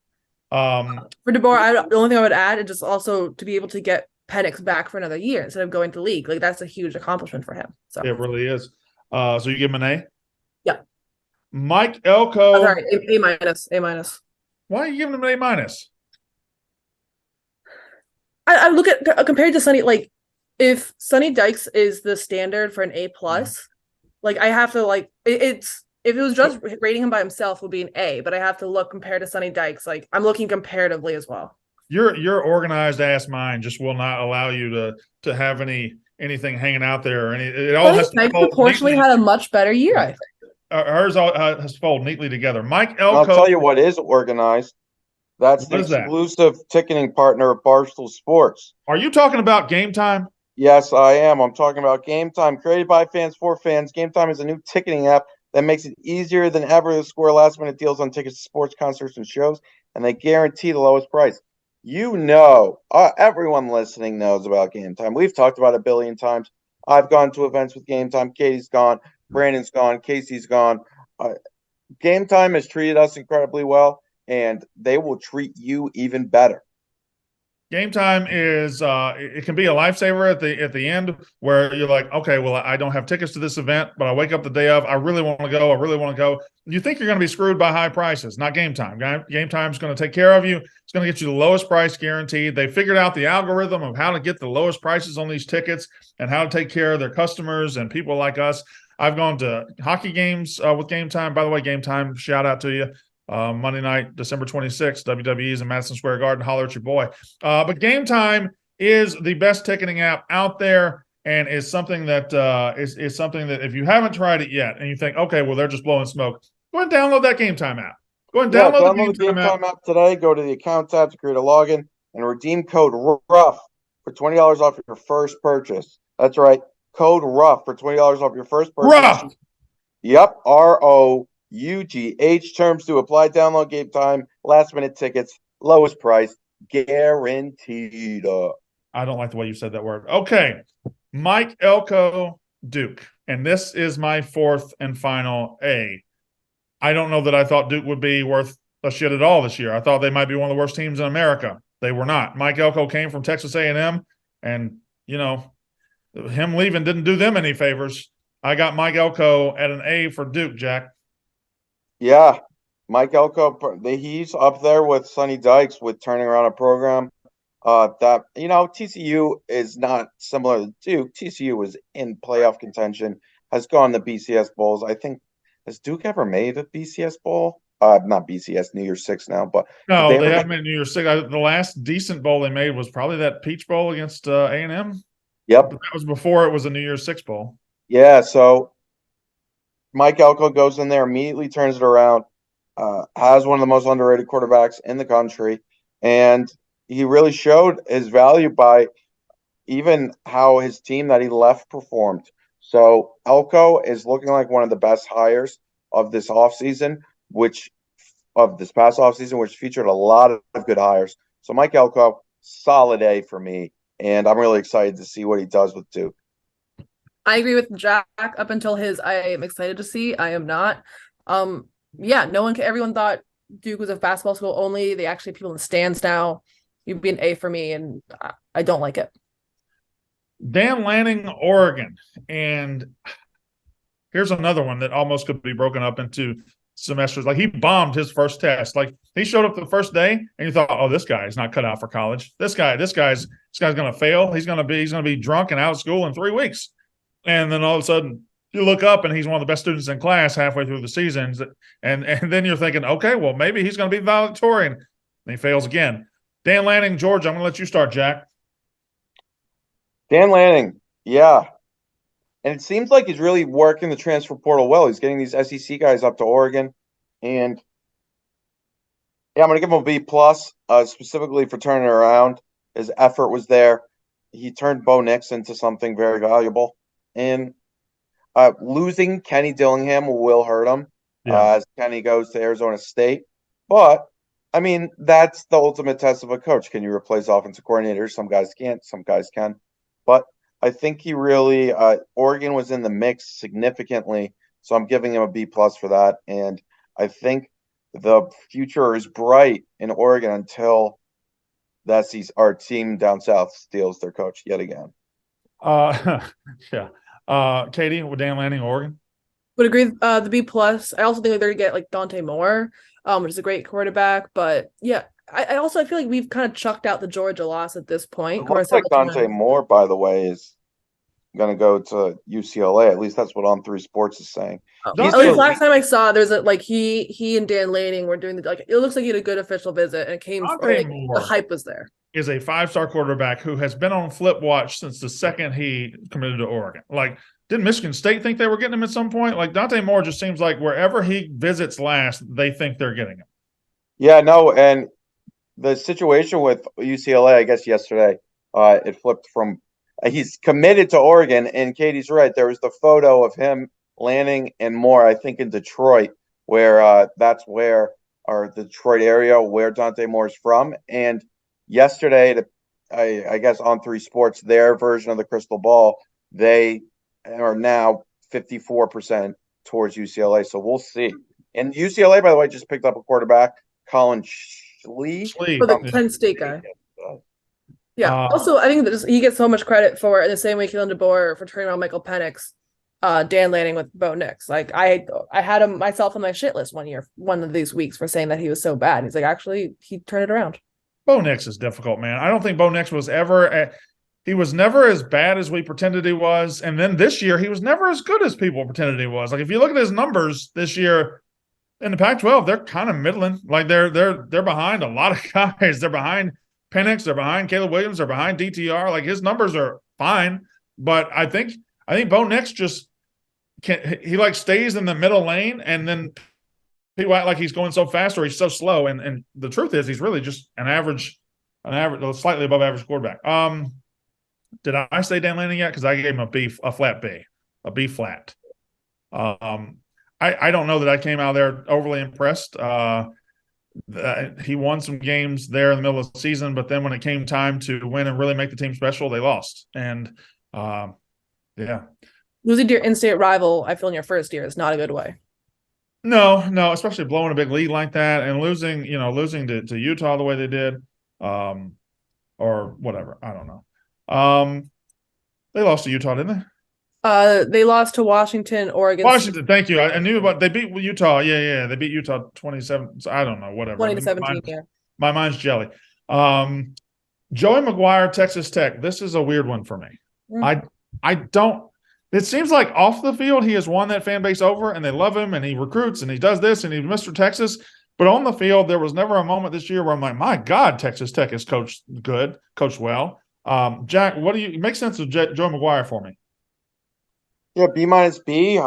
Speaker 3: For Deboer, the only thing I would add is just also to be able to get Penix back for another year instead of going to league. Like that's a huge accomplishment for him. So
Speaker 1: it really is. So you give him an A?
Speaker 3: Yeah.
Speaker 1: Mike Elko.
Speaker 3: Oh, sorry, A minus.
Speaker 1: Why are you giving him an A-?
Speaker 3: I look at compared to Sonny, like if Sonny Dykes is the standard for an A plus, like I have to it's if it was just rating him by himself would be an A, but I have to look compared to Sonny Dykes. Like I'm looking comparatively as well.
Speaker 1: Your organized ass mind just will not allow you to have anything hanging out there. And it all has to
Speaker 3: proportionally had a much better year, I think.
Speaker 1: Hers all has to fold neatly together. Mike Elko.
Speaker 2: I'll tell you what is organized. That's the exclusive ticketing partner of Barstool Sports.
Speaker 1: Are you talking about Game Time?
Speaker 2: Yes, I am. I'm talking about Game Time. Created by fans for fans. Game Time is a new ticketing app that makes it easier than ever to score last-minute deals on tickets to sports, concerts, and shows, and they guarantee the lowest price. Everyone listening knows about Game Time. We've talked about it a billion times. I've gone to events with Game Time. Katie's gone. Brandon's gone. Casey's gone. Game Time has treated us incredibly well, and they will treat you even better.
Speaker 1: Game time is it can be a lifesaver at the end where you're like, okay, well, I don't have tickets to this event, but I wake up the day of, I really want to go. I really want to go. You think you're going to be screwed by high prices, not game time. Game time is going to take care of you. It's going to get you the lowest price guaranteed. They figured out the algorithm of how to get the lowest prices on these tickets and how to take care of their customers and people like us. I've gone to hockey games with Game Time. By the way, Game Time, shout out to you. Monday night, December 26th, WWE's in Madison Square Garden. Holler at your boy. But Game Time is the best ticketing app out there, and is something that is something that if you haven't tried it yet, and you think, okay, well, they're just blowing smoke, go ahead and download that Game Time app. Go ahead and
Speaker 2: Download the Game Time app today. Go to the account tab to create a login and redeem code RUFF for $20 off your first purchase. That's right, code RUFF for $20 off your first purchase.
Speaker 1: Rough.
Speaker 2: Yep, ROUGH. Terms to apply. Download Game Time. Last minute tickets. Lowest price. Guaranteed.
Speaker 1: I don't like the way you said that word. Okay. Mike Elko Duke. And this is my fourth and final A. I don't know that I thought Duke would be worth a shit at all this year. I thought they might be one of the worst teams in America. They were not. Mike Elko came from Texas A&M, and, you know, him leaving didn't do them any favors. I got Mike Elko at an A for Duke, Jack.
Speaker 2: Yeah, Mike Elko, he's up there with Sonny Dykes with turning around a program. That, you know, TCU is not similar to Duke. TCU was in playoff contention, has gone to BCS bowls. I think, has Duke ever made a BCS bowl? Not BCS, New Year's Six now, but
Speaker 1: no, they haven't made New Year's Six. The last decent bowl they made was probably that Peach Bowl against A&M.
Speaker 2: Yep,
Speaker 1: but that was before it was a New Year's Six bowl.
Speaker 2: Yeah, so Mike Elko goes in there, immediately turns it around, has one of the most underrated quarterbacks in the country, and he really showed his value by even how his team that he left performed. So Elko is looking like one of the best hires of this offseason, which featured a lot of good hires. So Mike Elko, solid A for me, and I'm really excited to see what he does with Duke.
Speaker 3: I agree with Jack up until his I am excited to see. I am not. Yeah, everyone thought Duke was a basketball school only. They actually have people in the stands now. You'd be an A for me, and I don't like it.
Speaker 1: Dan Lanning, Oregon. And here's another one that almost could be broken up into semesters. Like, he bombed his first test. Like, he showed up the first day and you thought, oh, this guy is not cut out for college. This guy's going to fail. He's going to be drunk and out of school in 3 weeks. And then all of a sudden you look up and he's one of the best students in class halfway through the season. And then you're thinking, okay, well, maybe he's going to be valedictorian. And he fails again. Dan Lanning, George, I'm going to let you start, Jack.
Speaker 2: Dan Lanning, yeah. And it seems like he's really working the transfer portal well. He's getting these SEC guys up to Oregon. And yeah, I'm going to give him a B plus, specifically for turning it around. His effort was there. He turned Bo Nix into something very valuable. And losing Kenny Dillingham will hurt him as Kenny goes to Arizona State. But, I mean, that's the ultimate test of a coach. Can you replace offensive coordinators? Some guys can't. Some guys can. But I think he really Oregon was in the mix significantly. So I'm giving him a B plus for that. And I think the future is bright in Oregon until our team down south steals their coach yet again.
Speaker 1: Yeah. Katie, with Dan Lanning, Oregon?
Speaker 3: Would agree the B plus. I also think they're going to get like Dante Moore, which is a great quarterback. But yeah, I also feel like we've kind of chucked out the Georgia loss at this point.
Speaker 2: It looks like Dante Moore, by the way, is going to go to UCLA. At least that's what On 3 Sports is saying.
Speaker 3: At least last time I saw, there's he and Dan Lanning were doing it looks like he had a good official visit, and it came the hype was there.
Speaker 1: Is a 5-star quarterback who has been on flip watch since the second he committed to Oregon. Like, didn't Michigan State think they were getting him at some point? Like, Dante Moore just seems like wherever he visits last, they think they're getting him.
Speaker 2: Yeah, no, and the situation with UCLA, I guess yesterday, it flipped from he's committed to Oregon, and Katie's right. There was the photo of him, Lanning, and Moore, I think, in Detroit, where that's where, or the Detroit area where Dante Moore's from. And yesterday, I guess On 3 Sports, their version of the crystal ball, they are now 54% towards UCLA. So we'll see. And UCLA, by the way, just picked up a quarterback, Colin Schlee.
Speaker 3: For the Penn State guy. Yeah. Also, I think that he gets so much credit for in the same way Keelan Deboer for turning on Michael Penix, Dan Lanning with Bo Nix. Like I had him myself on my shit list one of these weeks for saying that he was so bad. He's like, actually, he turned it around.
Speaker 1: Bo Nix is difficult, man. I don't think Bo Nix was ever. He was never as bad as we pretended he was, and then this year he was never as good as people pretended he was. Like if you look at his numbers this year in the Pac-12, they're kind of middling. Like they're behind a lot of guys. They're behind Penix. They're behind Caleb Williams. They're behind DTR. Like his numbers are fine, but I think Bo Nix just he like stays in the middle lane, and then people act like he's going so fast or he's so slow. And the truth is, he's really just an average, slightly above average quarterback. Did I say Dan Lanning yet? Because I gave him a flat B, a B flat. I don't know that I came out there overly impressed. He won some games there in the middle of the season, but then when it came time to win and really make the team special, they lost. And yeah.
Speaker 3: Losing to your in-state rival, I feel in your first year is not a good way.
Speaker 1: No, especially blowing a big lead like that and losing to Utah the way they did, or whatever. I don't know. They lost to Utah, didn't they?
Speaker 3: They lost to Washington, Oregon.
Speaker 1: Washington, thank you. I knew about they beat Utah. Yeah. They beat Utah 27. I don't know, whatever.
Speaker 3: 20-17. Yeah.
Speaker 1: My mind's jelly. Joey McGuire, Texas Tech. This is a weird one for me. I don't. It seems like off the field he has won that fan base over, and they love him, and he recruits, and he does this, and he's Mr. Texas. But on the field, there was never a moment this year where I'm like, my God, Texas Tech is coached well. Jack, what do you make sense of Joe McGuire for me?
Speaker 2: Yeah, B-B.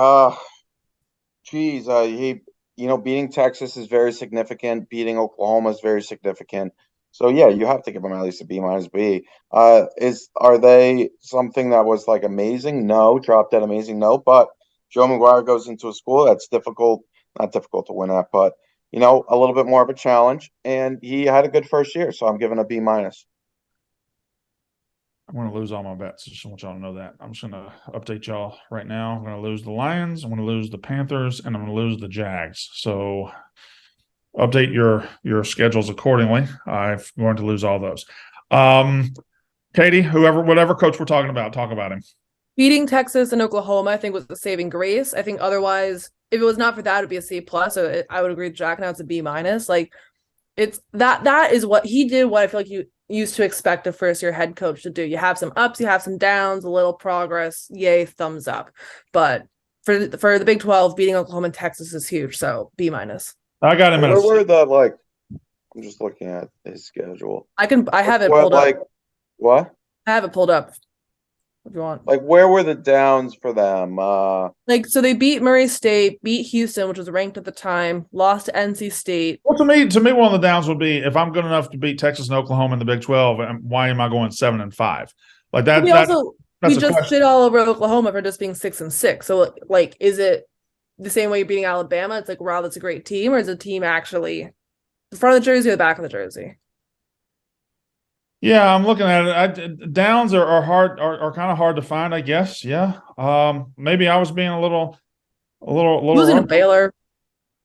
Speaker 2: He beating Texas is very significant. Beating Oklahoma is very significant. So yeah, you have to give them at least a B-B. Are they something that was like amazing? No, drop dead amazing. No, but Joe McGuire goes into a school that's not difficult to win at, but a little bit more of a challenge. And he had a good first year, so I'm giving a B-.
Speaker 1: I'm going to lose all my bets. I just want y'all to know that. I'm just going to update y'all right now. I'm going to lose the Lions. I'm going to lose the Panthers, and I'm going to lose the Jags. So update your schedules accordingly. I'm going to lose all those. Katie, whatever coach we're talking about, talk about him.
Speaker 3: Beating Texas and Oklahoma, I think, was the saving grace. I think otherwise, if it was not for that, it'd be a C+. So I would agree with Jack. Now it's a B-. Like it's that is what he did. What I feel like you used to expect a first-year head coach to do. You have some ups, you have some downs, a little progress. Yay, thumbs up. But for the Big 12, beating Oklahoma and Texas is huge. So B-.
Speaker 1: I got him.
Speaker 2: Where were the I'm just looking at his schedule.
Speaker 3: I have it pulled up.
Speaker 2: What?
Speaker 3: I have it pulled up. If you want.
Speaker 2: Where were the downs for them?
Speaker 3: So they beat Murray State, beat Houston, which was ranked at the time, lost to NC State.
Speaker 1: Well, to me, one of the downs would be if I'm good enough to beat Texas and Oklahoma in the Big 12, why am I going 7-5? Like that.
Speaker 3: We just shit all over Oklahoma for just being 6-6. So is it the same way you're beating Alabama? It's like, wow, that's a great team, or is the team actually the front of the jersey or the back of the jersey?
Speaker 1: Yeah, I'm looking at it. Downs are hard, are kind of hard to find, I guess. Yeah. Maybe I was being a little
Speaker 3: losing to Baylor.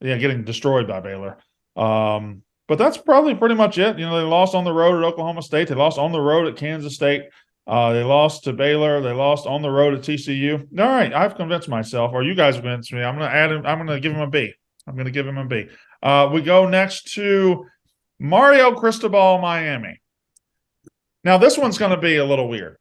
Speaker 1: Yeah, getting destroyed by Baylor. But that's probably pretty much it. They lost on the road at Oklahoma State. They lost on the road at Kansas State. They lost to Baylor. They lost on the road at TCU. All right, I've convinced myself, or you guys have convinced me. I'm going to give him a B. I'm going to give him a B. We go next to Mario Cristobal, Miami. Now, this one's going to be a little weird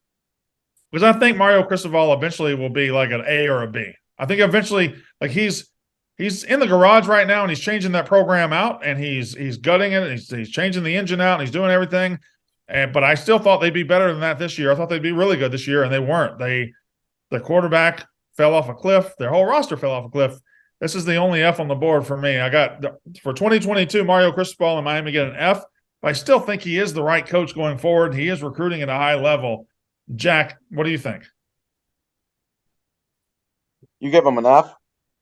Speaker 1: because I think Mario Cristobal eventually will be like an A or a B. I think eventually, he's in the garage right now and he's changing that program out and he's gutting it and he's changing the engine out and he's doing everything. But I still thought they'd be better than that this year. I thought they'd be really good this year, and they weren't. The quarterback fell off a cliff. Their whole roster fell off a cliff. This is the only F on the board for me. I got for 2022, Mario Cristobal and Miami get an F. But I still think he is the right coach going forward. He is recruiting at a high level. Jack, what do you think?
Speaker 2: You give him an F?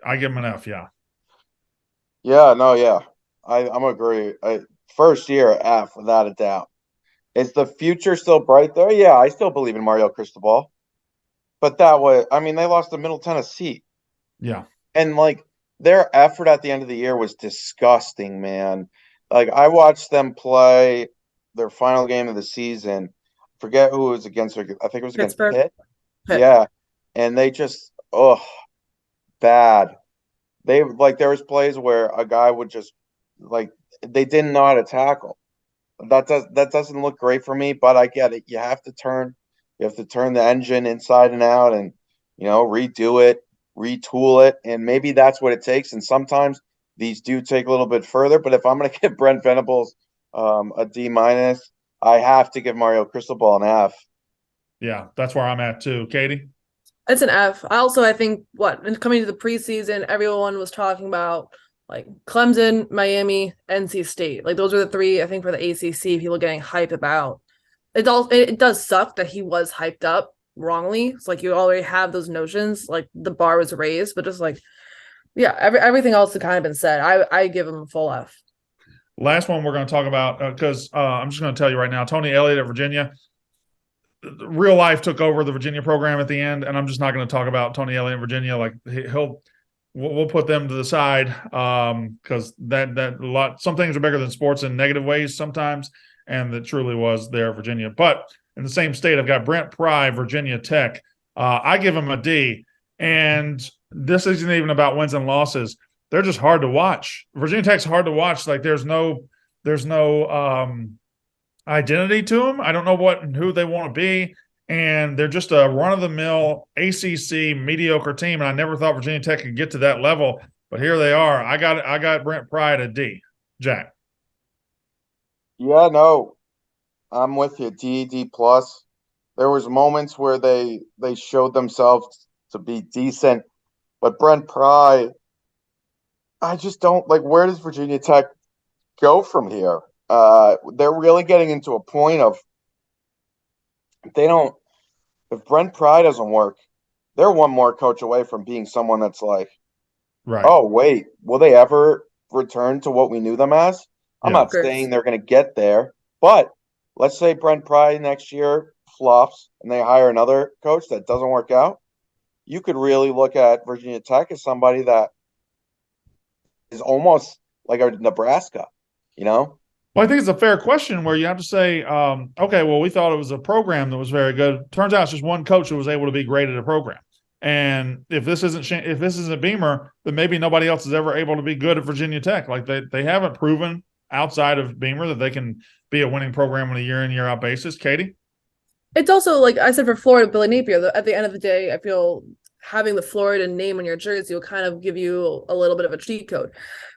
Speaker 1: I give him an F, yeah.
Speaker 2: Yeah, no, yeah. I'm agree. First year F, without a doubt. Is the future still bright there? Yeah, I still believe in Mario Cristobal. But they lost to Middle Tennessee.
Speaker 1: Yeah.
Speaker 2: And, their effort at the end of the year was disgusting, man. I watched them play their final game of the season. forget who it was against. I think it was against
Speaker 3: Pittsburgh.
Speaker 2: Pitt.
Speaker 3: Pitt.
Speaker 2: Yeah, and they just bad. They like there was plays where a guy would just like they didn't know how to tackle. That doesn't look great for me, but I get it. You have to turn the engine inside and out, and redo it, retool it, and maybe that's what it takes. And sometimes these do take a little bit further. But if I'm going to give Brent Venables a D minus, I have to give Mario Cristobal an F.
Speaker 1: Yeah, that's where I'm at too. Katie?
Speaker 3: It's an F. I think coming to the preseason, everyone was talking about like Clemson, Miami, NC State. Like those are the three, I think, for the ACC people getting hyped about. It does suck that he was hyped up wrongly. It's like you already have those notions, like the bar was raised, but just like, yeah, everything else has kind of been said. I give him a full F.
Speaker 1: Last one we're going to talk about, because I'm just going to tell you right now, Tony Elliott at Virginia, real life took over the Virginia program at the end, and I'm just not going to talk about Tony Elliott in Virginia. Like we'll put them to the side because some things are bigger than sports in negative ways sometimes, and that truly was there at Virginia. But in the same state, I've got Brent Pry, Virginia Tech. I give him a D, and this isn't even about wins and losses. They're just hard to watch. Virginia Tech's hard to watch. Like there's no identity to them. I don't know who they want to be, and they're just a run-of-the-mill ACC mediocre team. And I never thought Virginia Tech could get to that level, but here they are. I got Brent Pry at a D. Jack?
Speaker 2: Yeah, no, I'm with you. D plus. There was moments where they showed themselves to be decent, but Brent Pry, I just don't like. Where does Virginia Tech go from here? They're really getting into a point of if Brent Pry doesn't work, they're one more coach away from being someone that's like,
Speaker 1: right.
Speaker 2: Oh, wait, will they ever return to what we knew them as? I'm not
Speaker 3: Chris.
Speaker 2: saying they're going to get there, but let's say Brent Pry next year flops and they hire another coach that doesn't work out. You could really look at Virginia Tech as somebody that is almost like a Nebraska,
Speaker 1: Well, I think it's a fair question where you have to say, okay, well, we thought it was a program that was very good. Turns out it's just one coach who was able to be great at a program. And if this isn't Beamer, then maybe nobody else is ever able to be good at Virginia Tech. Like they haven't proven outside of Beamer that they can be a winning program on a year in, year out basis. Katie?
Speaker 3: It's also, like I said, for Florida, Billy Napier, at the end of the day, I feel having the Florida name on your jersey will kind of give you a little bit of a cheat code.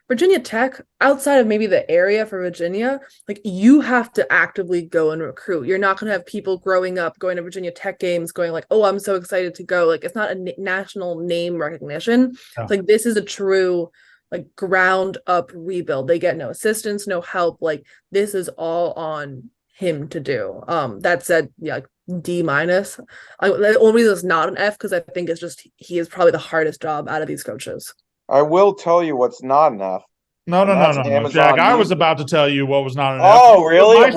Speaker 3: Virginia Tech, outside of maybe the area for Virginia, like you have to actively go and recruit. You're not going to have people growing up going to Virginia Tech games going like, oh, I'm so excited to go. Like it's not a national name recognition.
Speaker 1: Yeah.
Speaker 3: Like this is a true like ground up rebuild. They get no assistance, no help. Like this is all on him to do. That said, yeah, like D minus. The only reason it's not an F because I think it's just he is probably the hardest job out of these coaches.
Speaker 2: I will tell you what's not enough.
Speaker 1: No, Jack. I was about to tell you what was not enough.
Speaker 2: Oh, really?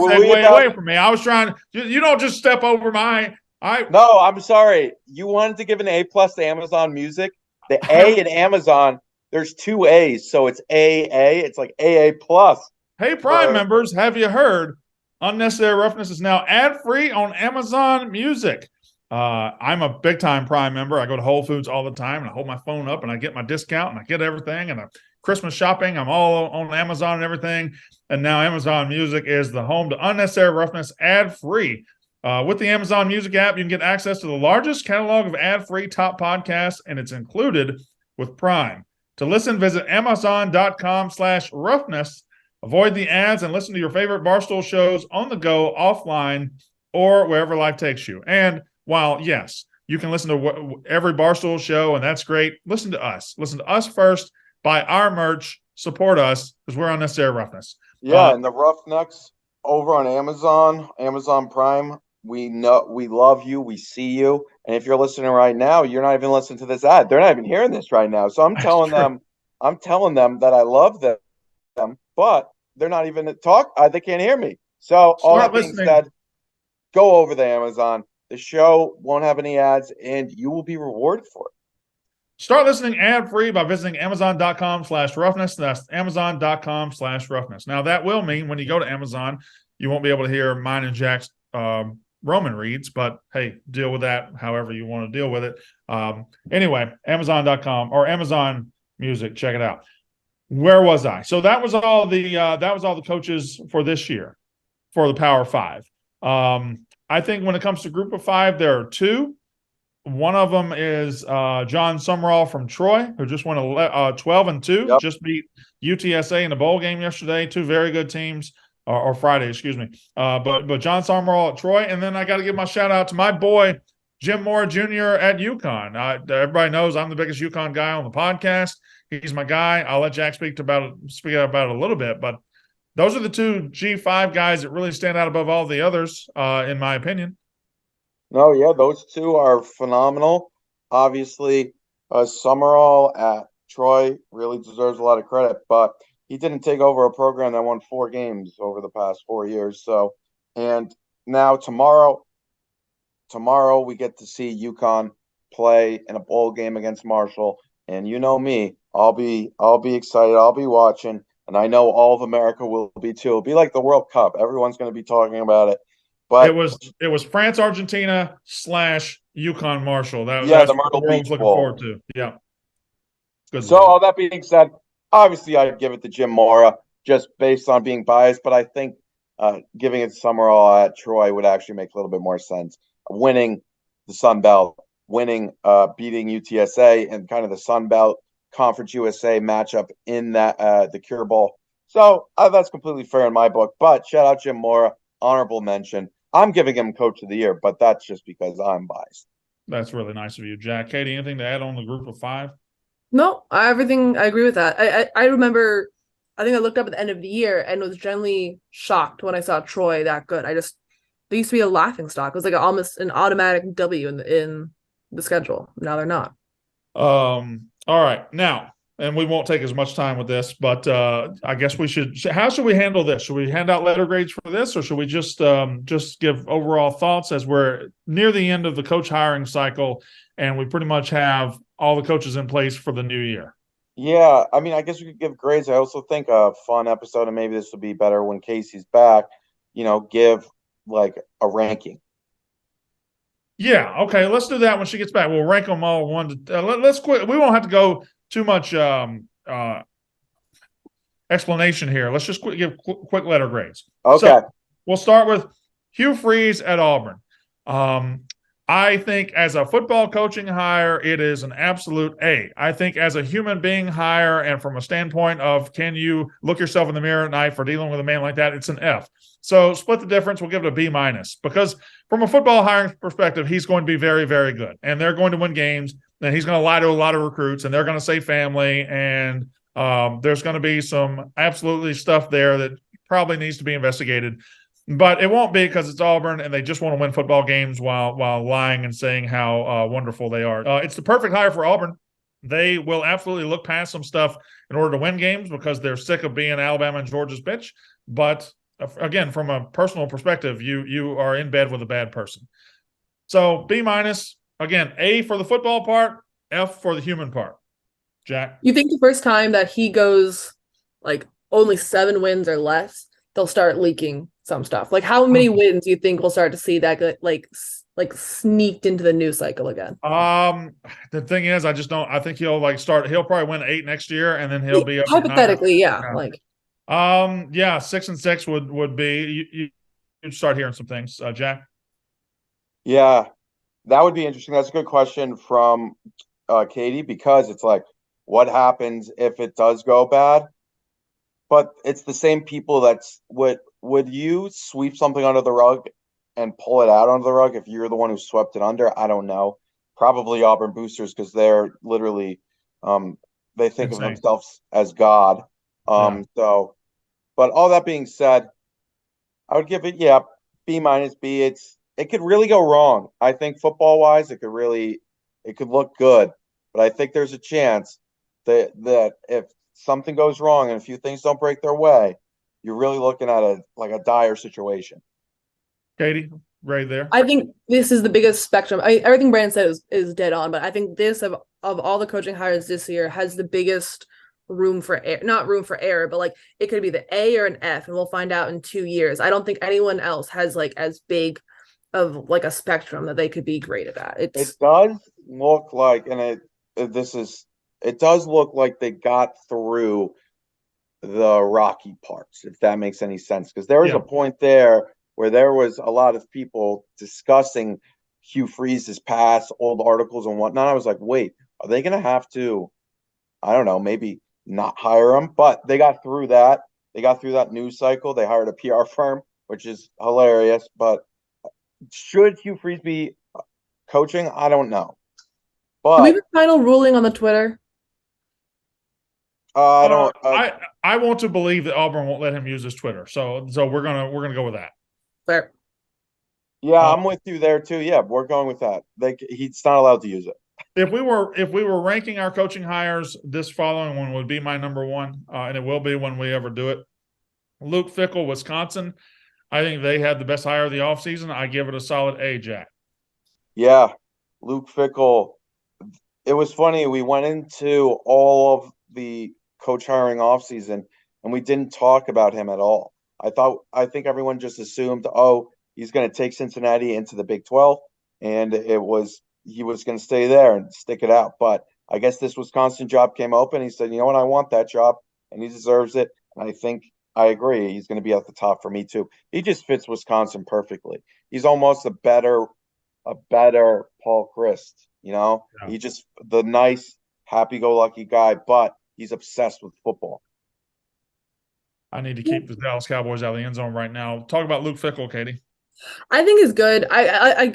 Speaker 1: Away from me. I was trying. You don't just step over my.
Speaker 2: No, I'm sorry. You wanted to give an A plus to Amazon Music. The A in Amazon, there's two A's, so it's AA. It's like AA plus.
Speaker 1: Hey, Prime members, have you heard? Unnecessary Roughness is now ad-free on Amazon Music. I'm a big-time Prime member. I go to Whole Foods all the time, and I hold my phone up, and I get my discount, and I get everything, and Christmas shopping, I'm all on Amazon and everything, and now Amazon Music is the home to Unnecessary Roughness ad-free. With the Amazon Music app, you can get access to the largest catalog of ad-free top podcasts, and it's included with Prime. To listen, visit Amazon.com/roughness. Avoid the ads and listen to your favorite Barstool shows on the go, offline, or wherever life takes you. And while, yes, you can listen to every Barstool show, and that's great, listen to us. Listen to us first, buy our merch, support us, because we're Unnecessary Roughness.
Speaker 2: Yeah, and the Roughnecks over on Amazon Prime, we love you, we see you. And if you're listening right now, you're not even listening to this ad. They're not even hearing this right now. So I'm telling them that I love them. But they're not even they can't hear me. So all that being said, go over to Amazon. The show won't have any ads, and you will be rewarded for it.
Speaker 1: Start listening ad-free by visiting Amazon.com/roughness. That's Amazon.com/roughness. Now, that will mean when you go to Amazon, you won't be able to hear mine and Jack's Roman reads, but hey, deal with that however you want to deal with it. Anyway, Amazon.com or Amazon Music, check it out. Where was I? So that was all the coaches for this year for the Power Five. I think when it comes to Group of Five, there are two. One of them is John Summerall from Troy, who just went 12-2,
Speaker 2: Yep.
Speaker 1: just beat UTSA in the bowl game yesterday. Two very good teams, or Friday, excuse me. But John Summerall at Troy, and then I got to give my shout out to my boy Jim Moore Jr. at UConn. Everybody knows I'm the biggest UConn guy on the podcast. He's my guy. I'll let Jack speak about it a little bit, but those are the two G5 guys that really stand out above all the others, in my opinion.
Speaker 2: No, yeah, those two are phenomenal. Obviously, Summerall at Troy really deserves a lot of credit, but he didn't take over a program that won 4 games over the past 4 years. So, and now tomorrow we get to see UConn play in a bowl game against Marshall, and you know me, I'll be excited. I'll be watching, and I know all of America will be too. It'll be like the World Cup. Everyone's going to be talking about it. But
Speaker 1: it was France Argentina / UConn Marshall. That's
Speaker 2: the
Speaker 1: what
Speaker 2: Myrtle
Speaker 1: the world was
Speaker 2: Beach
Speaker 1: looking
Speaker 2: Bowl.
Speaker 1: forward to. Yeah. Good
Speaker 2: So
Speaker 1: Lord.
Speaker 2: all that being said, obviously I'd give it to Jim Mora just based on being biased, but I think giving it to Summerall at Troy would actually make a little bit more sense. Winning the Sun Belt, beating UTSA and kind of the Sun Belt Conference USA matchup in that the Cure Bowl. So that's completely fair in my book. But shout out Jim Mora, honorable mention. I'm giving him Coach of the Year, but that's just because I'm biased.
Speaker 1: That's really nice of you, Jack. Katie, anything to add on the Group of Five?
Speaker 3: No, I agree with that. I remember, I think I looked up at the end of the year and was generally shocked when I saw Troy that good. They used to be a laughing stock. It was like almost an automatic W in the schedule. Now they're not.
Speaker 1: All right. Now, and we won't take as much time with this, but I guess how should we handle this? Should we hand out letter grades for this, or should we just give overall thoughts as we're near the end of the coach hiring cycle and we pretty much have all the coaches in place for the new year?
Speaker 2: Yeah, I mean, I guess we could give grades. I also think a fun episode, and maybe this will be better when Casey's back, give like a ranking.
Speaker 1: Yeah, okay, let's do that when she gets back. We'll rank them all one to let's quit. We won't have to go too much explanation here. Let's just give quick letter grades.
Speaker 2: Okay.
Speaker 1: So we'll start with Hugh Freeze at Auburn. I think as a football coaching hire, it is an absolute A. I think as a human being hire and from a standpoint of can you look yourself in the mirror at night for dealing with a man like that, it's an F. So split the difference. We'll give it a B- because from a football hiring perspective, he's going to be very, very good. And they're going to win games. And he's going to lie to a lot of recruits. And they're going to say family. And there's going to be some absolutely stuff there that probably needs to be investigated. But it won't be because it's Auburn and they just want to win football games while lying and saying how wonderful they are. It's the perfect hire for Auburn. They will absolutely look past some stuff in order to win games because they're sick of being Alabama and Georgia's bitch. But again, from a personal perspective, you are in bed with a bad person. So B-, again, A for the football part, F for the human part. Jack?
Speaker 3: You think the first time that he goes like only 7 wins or less, they'll start leaking some stuff? Like how many wins do you think we'll start to see that like sneaked into the news cycle again?
Speaker 1: The thing is, I just don't. I think he'll probably win 8 next year, and then he'll be up
Speaker 3: hypothetically, yeah. Like
Speaker 1: 6-6 would be. You'd start hearing some things, Jack.
Speaker 2: Yeah, that would be interesting. That's a good question from Katie, because it's like, what happens if it does go bad? But it's the same people that's would you sweep something under the rug and pull it out under the rug if you're the one who swept it under? I don't know. Probably Auburn boosters, because they're literally they think of themselves as God. So, but all that being said, I would give it B-, B. It could really go wrong. I think football wise, it could look good, but I think there's a chance that if something goes wrong and a few things don't break their way, you're really looking at a dire situation.
Speaker 1: Katie, right there.
Speaker 3: I think this is the biggest spectrum. Everything Brandon said is dead on, but I think this of all the coaching hires this year has the biggest room for error. Not room for error, but like it could be the A or an F, and we'll find out in 2 years. I don't think anyone else has like as big of like a spectrum that they could be graded at.
Speaker 2: It
Speaker 3: It's
Speaker 2: does look like, and it does look like they got through the rocky parts, if that makes any sense. Because there was a point there where there was a lot of people discussing Hugh Freeze's past, old articles and whatnot. I was like, wait, are they going to have to, I don't know, maybe not hire him? But they got through that. They got through that news cycle. They hired a PR firm, which is hilarious. But should Hugh Freeze be coaching? I don't know.
Speaker 3: can we
Speaker 2: But
Speaker 3: have a final ruling on the Twitter?
Speaker 2: I don't.
Speaker 1: I want to believe that Auburn won't let him use his Twitter. So we're gonna go with that.
Speaker 3: Fair.
Speaker 2: Yeah, I'm with you there too. Yeah, we're going with that. He's not allowed to use it.
Speaker 1: If we were ranking our coaching hires, this following one would be my number one, and it will be when we ever do it. Luke Fickell, Wisconsin. I think they had the best hire of the offseason. I give it a solid A, Jack.
Speaker 2: Yeah, Luke Fickell. It was funny. We went into all of the coach hiring offseason, and we didn't talk about him at all. I think everyone just assumed, oh, he's going to take Cincinnati into the Big 12, and he was going to stay there and stick it out. But I guess this Wisconsin job came open. He said, you know what, I want that job, and he deserves it. And I think I agree. He's going to be at the top for me too. He just fits Wisconsin perfectly. He's almost a better Paul Chryst. You know, He just the nice, happy-go-lucky guy, but he's obsessed with football.
Speaker 1: I need to keep the Dallas Cowboys out of the end zone right now. Talk about Luke Fickell, Katie.
Speaker 3: I think he's good. I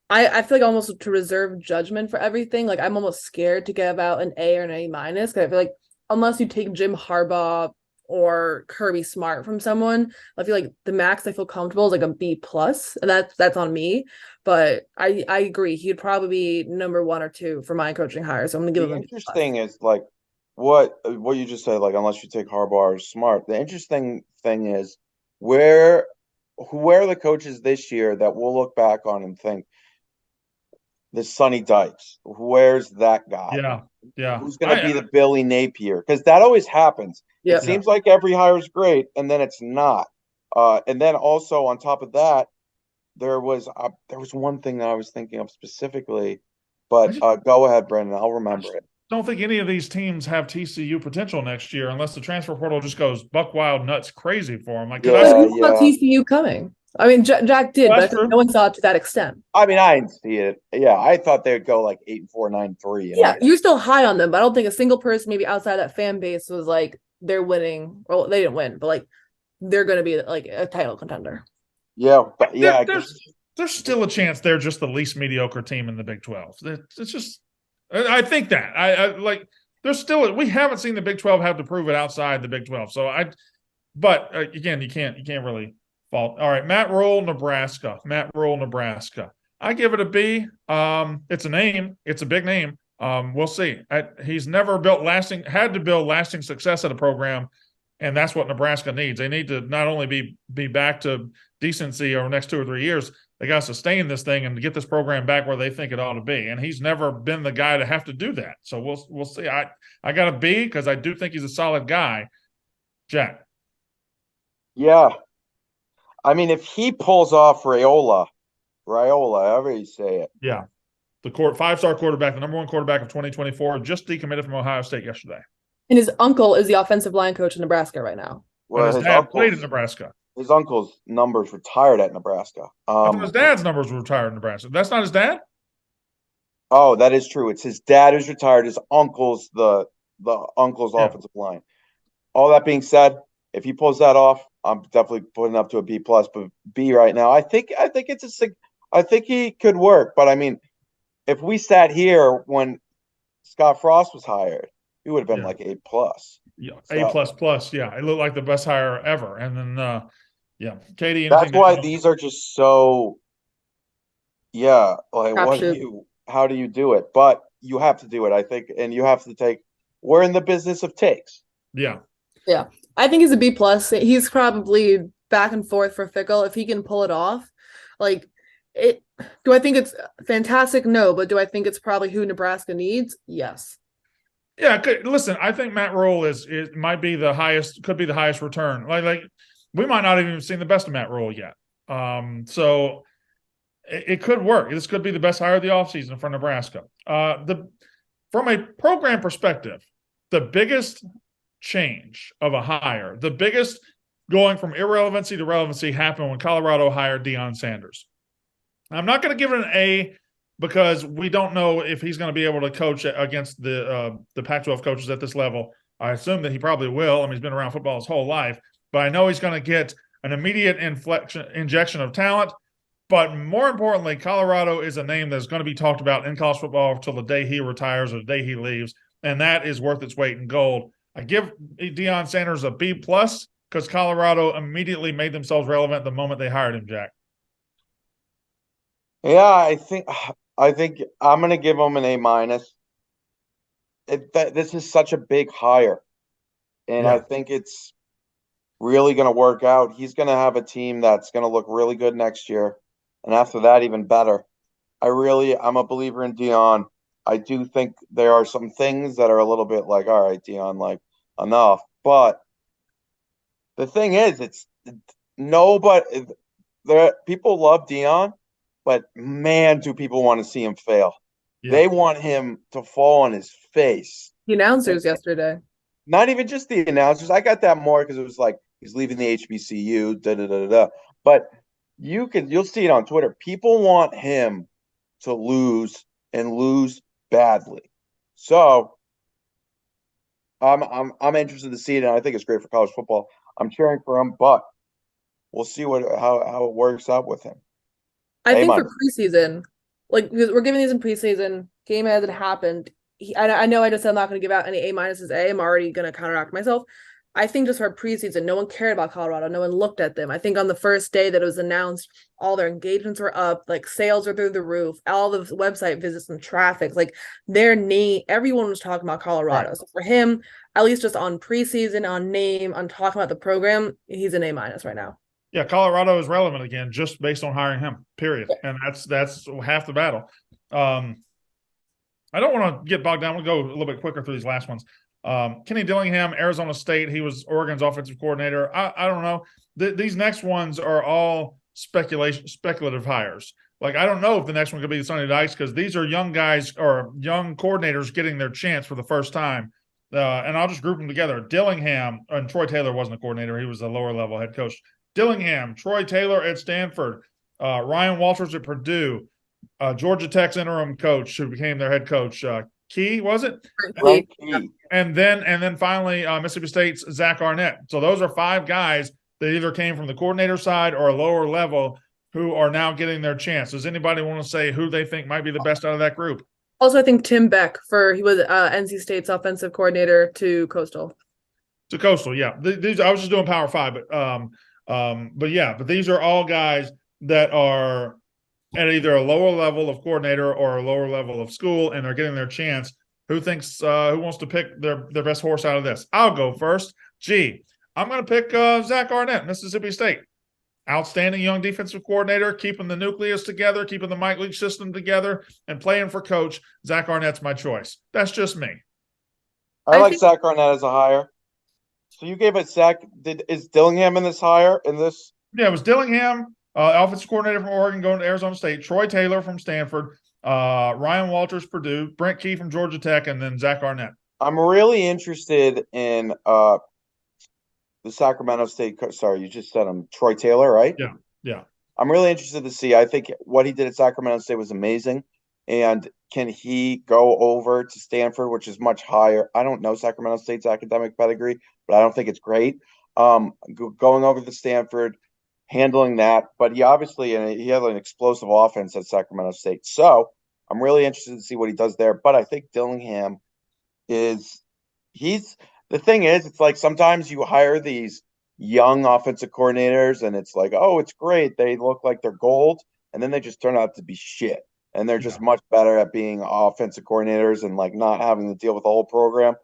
Speaker 3: feel like almost to reserve judgment for everything. Like I'm almost scared to give out an A or an A minus because I feel like unless you take Jim Harbaugh or Kirby Smart from someone, I feel like the max I feel comfortable is like a B plus, and that's on me. But I agree he'd probably be number 1 or 2 for my coaching hire. So I'm gonna give him a B plus.
Speaker 2: Interesting is like what you just said. Like unless you take Harbaugh or Smart, the interesting thing is where are the coaches this year that we'll look back on and think the Sonny Dykes? Where's that guy?
Speaker 1: Yeah.
Speaker 2: Who's going to be the Billy Napier? Because that always happens. It seems like every hire is great, and then it's not. And then also on top of that, there was one thing that I was thinking of specifically, but go ahead, Brendan. I'll remember it.
Speaker 1: Don't think any of these teams have TCU potential next year unless the transfer portal just goes buck wild nuts crazy for them. Like,
Speaker 3: about TCU coming? I mean, Jack did, but no one saw it to that extent.
Speaker 2: I mean, I didn't see it. Yeah, I thought they'd go like 8-4, 9-3.
Speaker 3: Yeah, you're still high on them, but I don't think a single person, maybe outside that fan base, was like they're winning. Well, they didn't win, but like they're going to be like a title contender.
Speaker 2: Yeah, but yeah,
Speaker 1: there's still a chance they're just the least mediocre team in the Big 12. It's just, I think that I like. There's still, we haven't seen the Big 12 have to prove it outside the Big 12. So but again, you can't really fault. All right, Matt Rule, Nebraska. I give it a B. It's a name. It's a big name. We'll see. He's never had to build lasting success at a program, and that's what Nebraska needs. They need to not only be back to decency over the next 2 or 3 years, they got to sustain this thing and get this program back where they think it ought to be. And he's never been the guy to have to do that. So we'll see. I got a B because I do think he's a solid guy. Jack.
Speaker 2: Yeah. I mean, if he pulls off Raiola, however you say it.
Speaker 1: Yeah. The 5-star quarterback, the number 1 quarterback of 2024, just decommitted from Ohio State yesterday.
Speaker 3: And his uncle is the offensive line coach in Nebraska right now.
Speaker 1: Well, his dad played in Nebraska.
Speaker 2: His uncle's numbers retired at Nebraska.
Speaker 1: I thought his dad's numbers were retired in Nebraska. That's not his dad?
Speaker 2: Oh, that is true. It's his dad who's retired. His uncle's the uncle's offensive line. All that being said, if he pulls that off, I'm definitely putting up to a B plus, but B right now. I think he could work. But I mean, if we sat here when Scott Frost was hired, he would have been like A plus.
Speaker 1: Yeah, A plus. Yeah, it looked like the best hire ever. And then, Katie.
Speaker 2: That's why these are just so. Yeah, like how do you do it? But you have to do it, I think, and you have to take. We're in the business of takes.
Speaker 1: Yeah.
Speaker 3: I think he's a B plus. He's probably back and forth for Fickell if he can pull it off. Like it. Do I think it's fantastic? No, but do I think it's probably who Nebraska needs? Yes.
Speaker 1: Yeah, listen, I think Matt Rule might be the highest, could be the highest return. Like we might not even have seen the best of Matt Rule yet. So it could work. This could be the best hire of the offseason for Nebraska. From a program perspective, the biggest change of a hire, the biggest going from irrelevancy to relevancy happened when Colorado hired Deion Sanders. I'm not going to give it an A because we don't know if he's going to be able to coach against the Pac-12 coaches at this level. I assume that he probably will. I mean, he's been around football his whole life, but I know he's going to get an immediate injection of talent. But more importantly, Colorado is a name that's going to be talked about in college football until the day he retires or the day he leaves, and that is worth its weight in gold. I give Deion Sanders a B+ because Colorado immediately made themselves relevant the moment they hired him, Jack.
Speaker 2: Yeah, I think I'm going to give him an A-. This is such a big hire, and I think it's really going to work out. He's going to have a team that's going to look really good next year. And after that, even better. I'm a believer in Deion. I do think there are some things that are a little bit like, all right, Deion, like enough. But the thing is, people love Deion, but man, do people want to see him fail. Yeah. They want him to fall on his face.
Speaker 3: The announcers yesterday.
Speaker 2: Not even just the announcers. I got that more because it was like he's leaving the HBCU, da-da-da-da-da. But you'll see it on Twitter. People want him to lose and lose badly. So I'm interested to see it, and I think it's great for college football. I'm cheering for him, but we'll see how it works out with him.
Speaker 3: I think for preseason, like we're giving these in preseason, game hasn't happened. I know I just said I'm not going to give out any A- as A. I'm already going to counteract myself. I think just for preseason, no one cared about Colorado. No one looked at them. I think on the first day that it was announced, all their engagements were up, like sales were through the roof, all the website visits and traffic, like their name, everyone was talking about Colorado. Right. So for him, at least just on preseason, on name, on talking about the program, he's an A- right now.
Speaker 1: Yeah, Colorado is relevant again just based on hiring him, period. And that's half the battle. I don't want to get bogged down. We'll go a little bit quicker through these last ones. Kenny Dillingham, Arizona State. He was Oregon's offensive coordinator. I don't know. These next ones are all speculative hires. Like, I don't know if the next one could be Sonny Dykes because these are young guys or young coordinators getting their chance for the first time. And I'll just group them together. Dillingham, and Troy Taylor wasn't a coordinator. He was a lower level head coach. Dillingham, Troy Taylor at Stanford, Ryan Walters at Purdue, Georgia Tech's interim coach who became their head coach, Key, was it?
Speaker 2: Right.
Speaker 1: And then finally Mississippi State's Zach Arnett. So those are 5 guys that either came from the coordinator side or a lower level who are now getting their chance. Does anybody want to say who they think might be the best out of that group?
Speaker 3: Also, I think Tim Beck he was NC State's offensive coordinator to Coastal.
Speaker 1: To Coastal, yeah. These I was just doing Power 5, but these are all guys that are at either a lower level of coordinator or a lower level of school, and they're getting their chance. Who wants to pick their best horse out of this? I'll go first. I'm going to pick Zach Arnett, Mississippi State. Outstanding young defensive coordinator, keeping the nucleus together, keeping the Mike Leach system together, and playing for coach. Zach Arnett's my choice. That's just me.
Speaker 2: I like Zach Arnett as a hire. So you gave it Zach. Is Dillingham in this hire?
Speaker 1: Yeah, it was Dillingham, offensive coordinator from Oregon, going to Arizona State. Troy Taylor from Stanford. Ryan Walters, Purdue. Brent Key from Georgia Tech, and then Zach Arnett.
Speaker 2: I'm really interested in the Sacramento State. Sorry, you just said him. Troy Taylor, right?
Speaker 1: Yeah.
Speaker 2: I'm really interested to see. I think what he did at Sacramento State was amazing. And can he go over to Stanford, which is much higher? I don't know Sacramento State's academic pedigree, but I don't think it's great. Going over to Stanford, handling that. But he had an explosive offense at Sacramento State. So I'm really interested to see what he does there. But I think Dillingham the thing is, it's like sometimes you hire these young offensive coordinators and it's like, oh, it's great. They look like they're gold. And then they just turn out to be shit. And they're just much better at being offensive coordinators and like not having to deal with the whole program.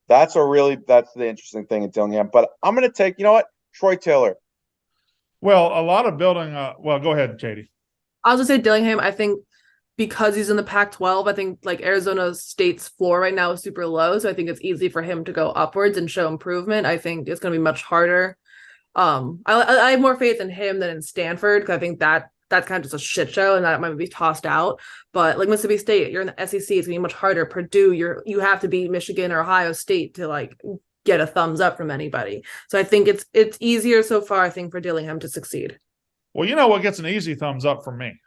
Speaker 2: That's the interesting thing in Dillingham. But I'm going to take, you know what? Troy Taylor.
Speaker 1: Well, a lot of building. Go ahead, Katie.
Speaker 3: I was going to say Dillingham, I think, because he's in the Pac-12, I think like Arizona State's floor right now is super low. So I think it's easy for him to go upwards and show improvement. I think it's going to be much harder. I have more faith in him than in Stanford because I think that that's kind of just a shit show and that might be tossed out. But like Mississippi State, you're in the SEC, it's gonna be much harder. Purdue, you have to beat Michigan or Ohio State to like get a thumbs up from anybody. So I think it's easier so far, I think, for Dillingham to succeed.
Speaker 1: Well, you know what gets an easy thumbs up from me?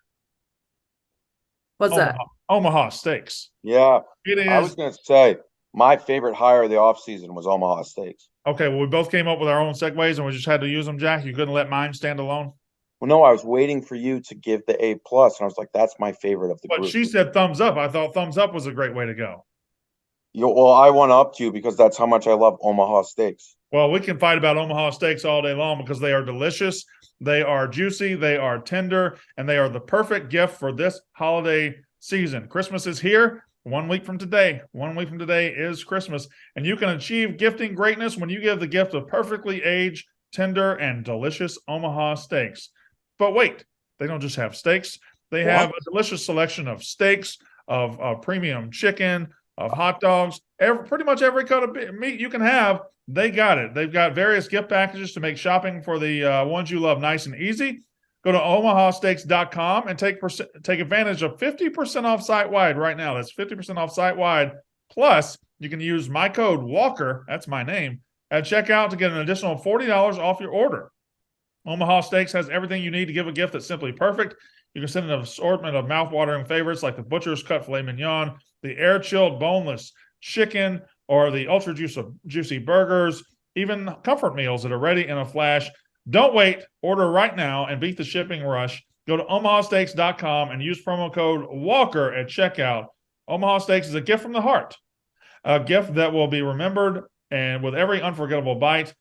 Speaker 3: What's that?
Speaker 1: Omaha Steaks.
Speaker 2: Yeah,
Speaker 1: It is.
Speaker 2: I was going to say my favorite hire of the offseason was Omaha Steaks.
Speaker 1: Okay, well, we both came up with our own segues and we just had to use them, Jack. You couldn't let mine stand alone.
Speaker 2: Well, no, I was waiting for you to give the A+, and I was like, that's my favorite of the
Speaker 1: But
Speaker 2: group.
Speaker 1: she said thumbs up. I thought thumbs up was a great way to go.
Speaker 2: Well, I went up to you because that's how much I love Omaha Steaks.
Speaker 1: Well, we can fight about Omaha Steaks all day long because they are delicious. They are juicy. They are tender. And they are the perfect gift for this holiday season. Christmas is here. 1 week from today. 1 week from today is Christmas. And you can achieve gifting greatness when you give the gift of perfectly aged, tender, and delicious Omaha steaks. But wait, they don't just have steaks. They have a delicious selection of steaks, of premium chicken, of hot dogs, pretty much every cut of meat you can have. They got it. They've got various gift packages to make shopping for the ones you love nice and easy. Go to omahasteaks.com and take advantage of 50% off site-wide right now. That's 50% off site-wide. Plus, you can use my code Walker, that's my name, at checkout to get an additional $40 off your order. Omaha Steaks has everything you need to give a gift that's simply perfect. You can send an assortment of mouth-watering favorites like the Butcher's Cut Filet Mignon, the air-chilled boneless chicken, or the ultra-juicy burgers, even comfort meals that are ready in a flash. Don't wait. Order right now and beat the shipping rush. Go to omahasteaks.com and use promo code Walker at checkout. Omaha Steaks is a gift from the heart, a gift that will be remembered and with every unforgettable bite.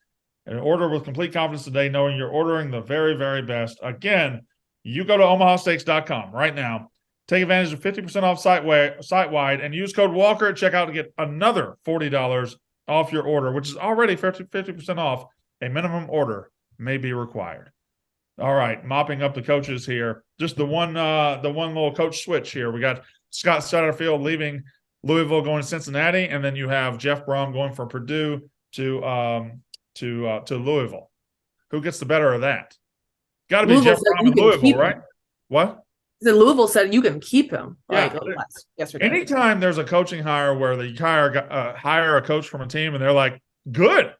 Speaker 1: And order with complete confidence today, knowing you're ordering the very, very best. Again, you go to omahasteaks.com right now. Take advantage of 50% off site-wide and use code Walker at checkout to get another $40 off your order, which is already 50% off. A minimum order may be required. All right, mopping up the coaches here. Just the one little coach switch here. We got Scott Satterfield leaving Louisville, going to Cincinnati, and then you have Jeff Brom going from Purdue to Louisville. Who gets the better of that? Got to be Jeff Brom in Louisville, right? What?
Speaker 3: The Louisville said you can keep him.
Speaker 1: Yeah.
Speaker 3: Yesterday.
Speaker 1: Anytime there's a coaching hire where they hire a coach from a team and they're like, good,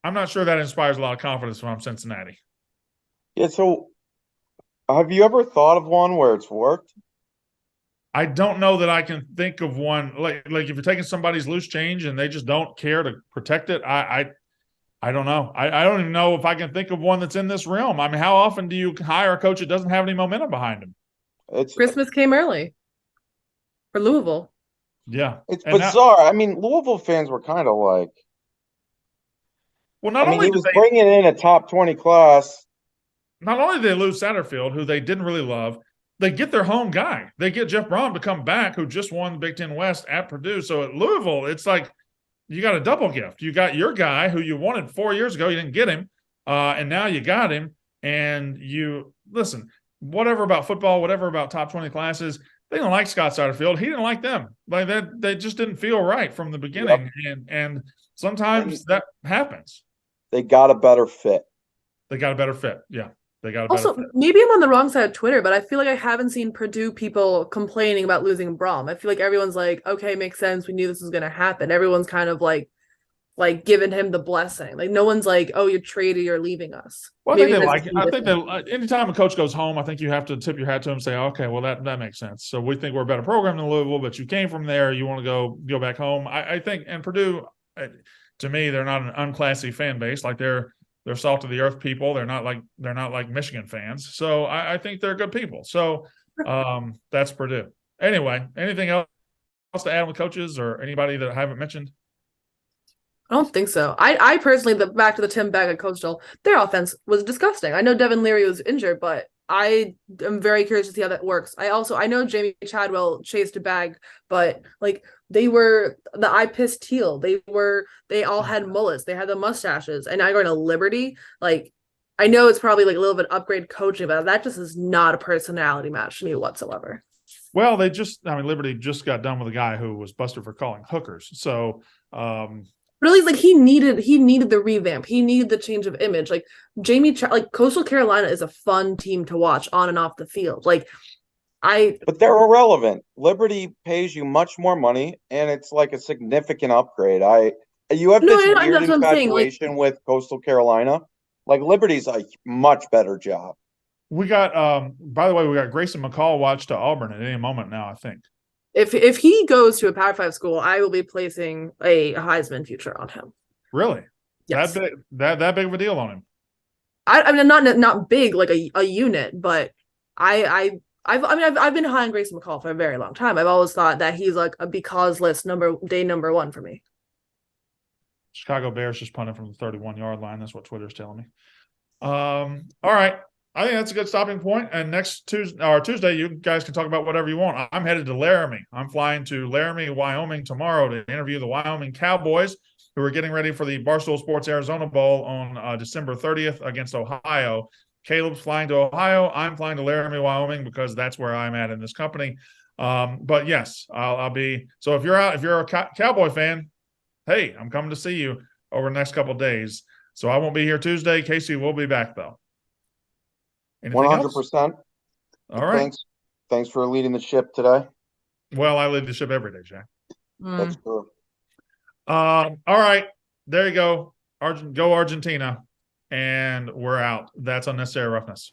Speaker 1: I'm not sure that inspires a lot of confidence when I'm Cincinnati.
Speaker 2: Yeah, so have you ever thought of one where it's worked?
Speaker 1: I don't know that I can think of one. Like if you're taking somebody's loose change and they just don't care to protect it, I don't know. I don't even know if I can think of one that's in this realm. I mean, how often do you hire a coach that doesn't have any momentum behind him?
Speaker 3: Christmas came early for Louisville.
Speaker 1: Yeah.
Speaker 2: It's bizarre. I mean, Louisville fans were kind of like,
Speaker 1: well, not only
Speaker 2: he was bringing in a top 20 class.
Speaker 1: Not only did they lose Satterfield, who they didn't really love, they get their home guy. They get Jeff Brom to come back, who just won the Big Ten West at Purdue. So at Louisville, it's like you got a double gift. You got your guy who you wanted 4 years ago. You didn't get him. And now you got him. And you listen, whatever about football, whatever about top 20 classes, they didn't like Scott Satterfield. He didn't like them. Like that, they just didn't feel right from the beginning. Yep. And sometimes that happens.
Speaker 2: They got a better fit.
Speaker 1: They got a better fit. Yeah. They got a better fit.
Speaker 3: Maybe I'm on the wrong side of Twitter, but I feel like I haven't seen Purdue people complaining about losing Brom. I feel like everyone's like, okay, makes sense. We knew this was going to happen. Everyone's kind of like giving him the blessing. Like no one's like, oh, you're traded, you're leaving us.
Speaker 1: Well, I think they like it. I think that anytime a coach goes home, I think you have to tip your hat to him and say, okay, well, that makes sense. So we think we're a better program than Louisville, but you came from there. You want to go back home. I think, and Purdue, to me, they're not an unclassy fan base. Like they're salt of the earth people. They're not like Michigan fans. So I think they're good people. So that's Purdue. Anyway, anything else to add with coaches or anybody that I haven't mentioned?
Speaker 3: I don't think so. I personally, back to the Tim Baggett Coastal, their offense was disgusting. I know Devin Leary was injured, but I am very curious to see how that works. I know Jamie Chadwell chased a bag, but like they were the I Pissed Teal. They all had mullets. They had the mustaches. And now going to Liberty. Like I know it's probably like a little bit upgrade coaching, but that just is not a personality match to me whatsoever.
Speaker 1: Well, Liberty just got done with a guy who was busted for calling hookers. So
Speaker 3: But at least like he needed the revamp. He needed the change of image. Like like Coastal Carolina is a fun team to watch on and off the field. Like
Speaker 2: But they're irrelevant. Liberty pays you much more money, and it's like a significant upgrade. You have
Speaker 3: no,
Speaker 2: this
Speaker 3: I
Speaker 2: weird
Speaker 3: that's what I'm saying. Like
Speaker 2: infatuation with Coastal Carolina. Like Liberty's a much better job.
Speaker 1: We got by the way, we got Grayson McCall watch to Auburn at any moment now, I think.
Speaker 3: if he goes to a Power 5 school, I will be placing a Heisman future on him.
Speaker 1: Really?
Speaker 3: Yes.
Speaker 1: That big of a deal on him.
Speaker 3: I mean not big like a unit, but I've been high on Grayson McCall for a very long time. I've always thought that he's like a because list day number 1 for me.
Speaker 1: Chicago Bears just punted from the 31-yard line. That's what Twitter's telling me. All right. I think that's a good stopping point. And next Tuesday, you guys can talk about whatever you want. I'm headed to Laramie. I'm flying to Laramie, Wyoming tomorrow to interview the Wyoming Cowboys, who are getting ready for the Barstool Sports Arizona Bowl on December 30th against Ohio. Caleb's flying to Ohio. I'm flying to Laramie, Wyoming, because that's where I'm at in this company. But yes, I'll be. So if you're a Cowboy fan, hey, I'm coming to see you over the next couple of days. So I won't be here Tuesday. Casey will be back though.
Speaker 2: 100%.
Speaker 1: All right.
Speaker 2: Thanks for leading the ship today.
Speaker 1: Well, I lead the ship every day, Jack.
Speaker 2: That's true.
Speaker 1: All right. There you go. Go Argentina. And we're out. That's Unnecessary Roughness.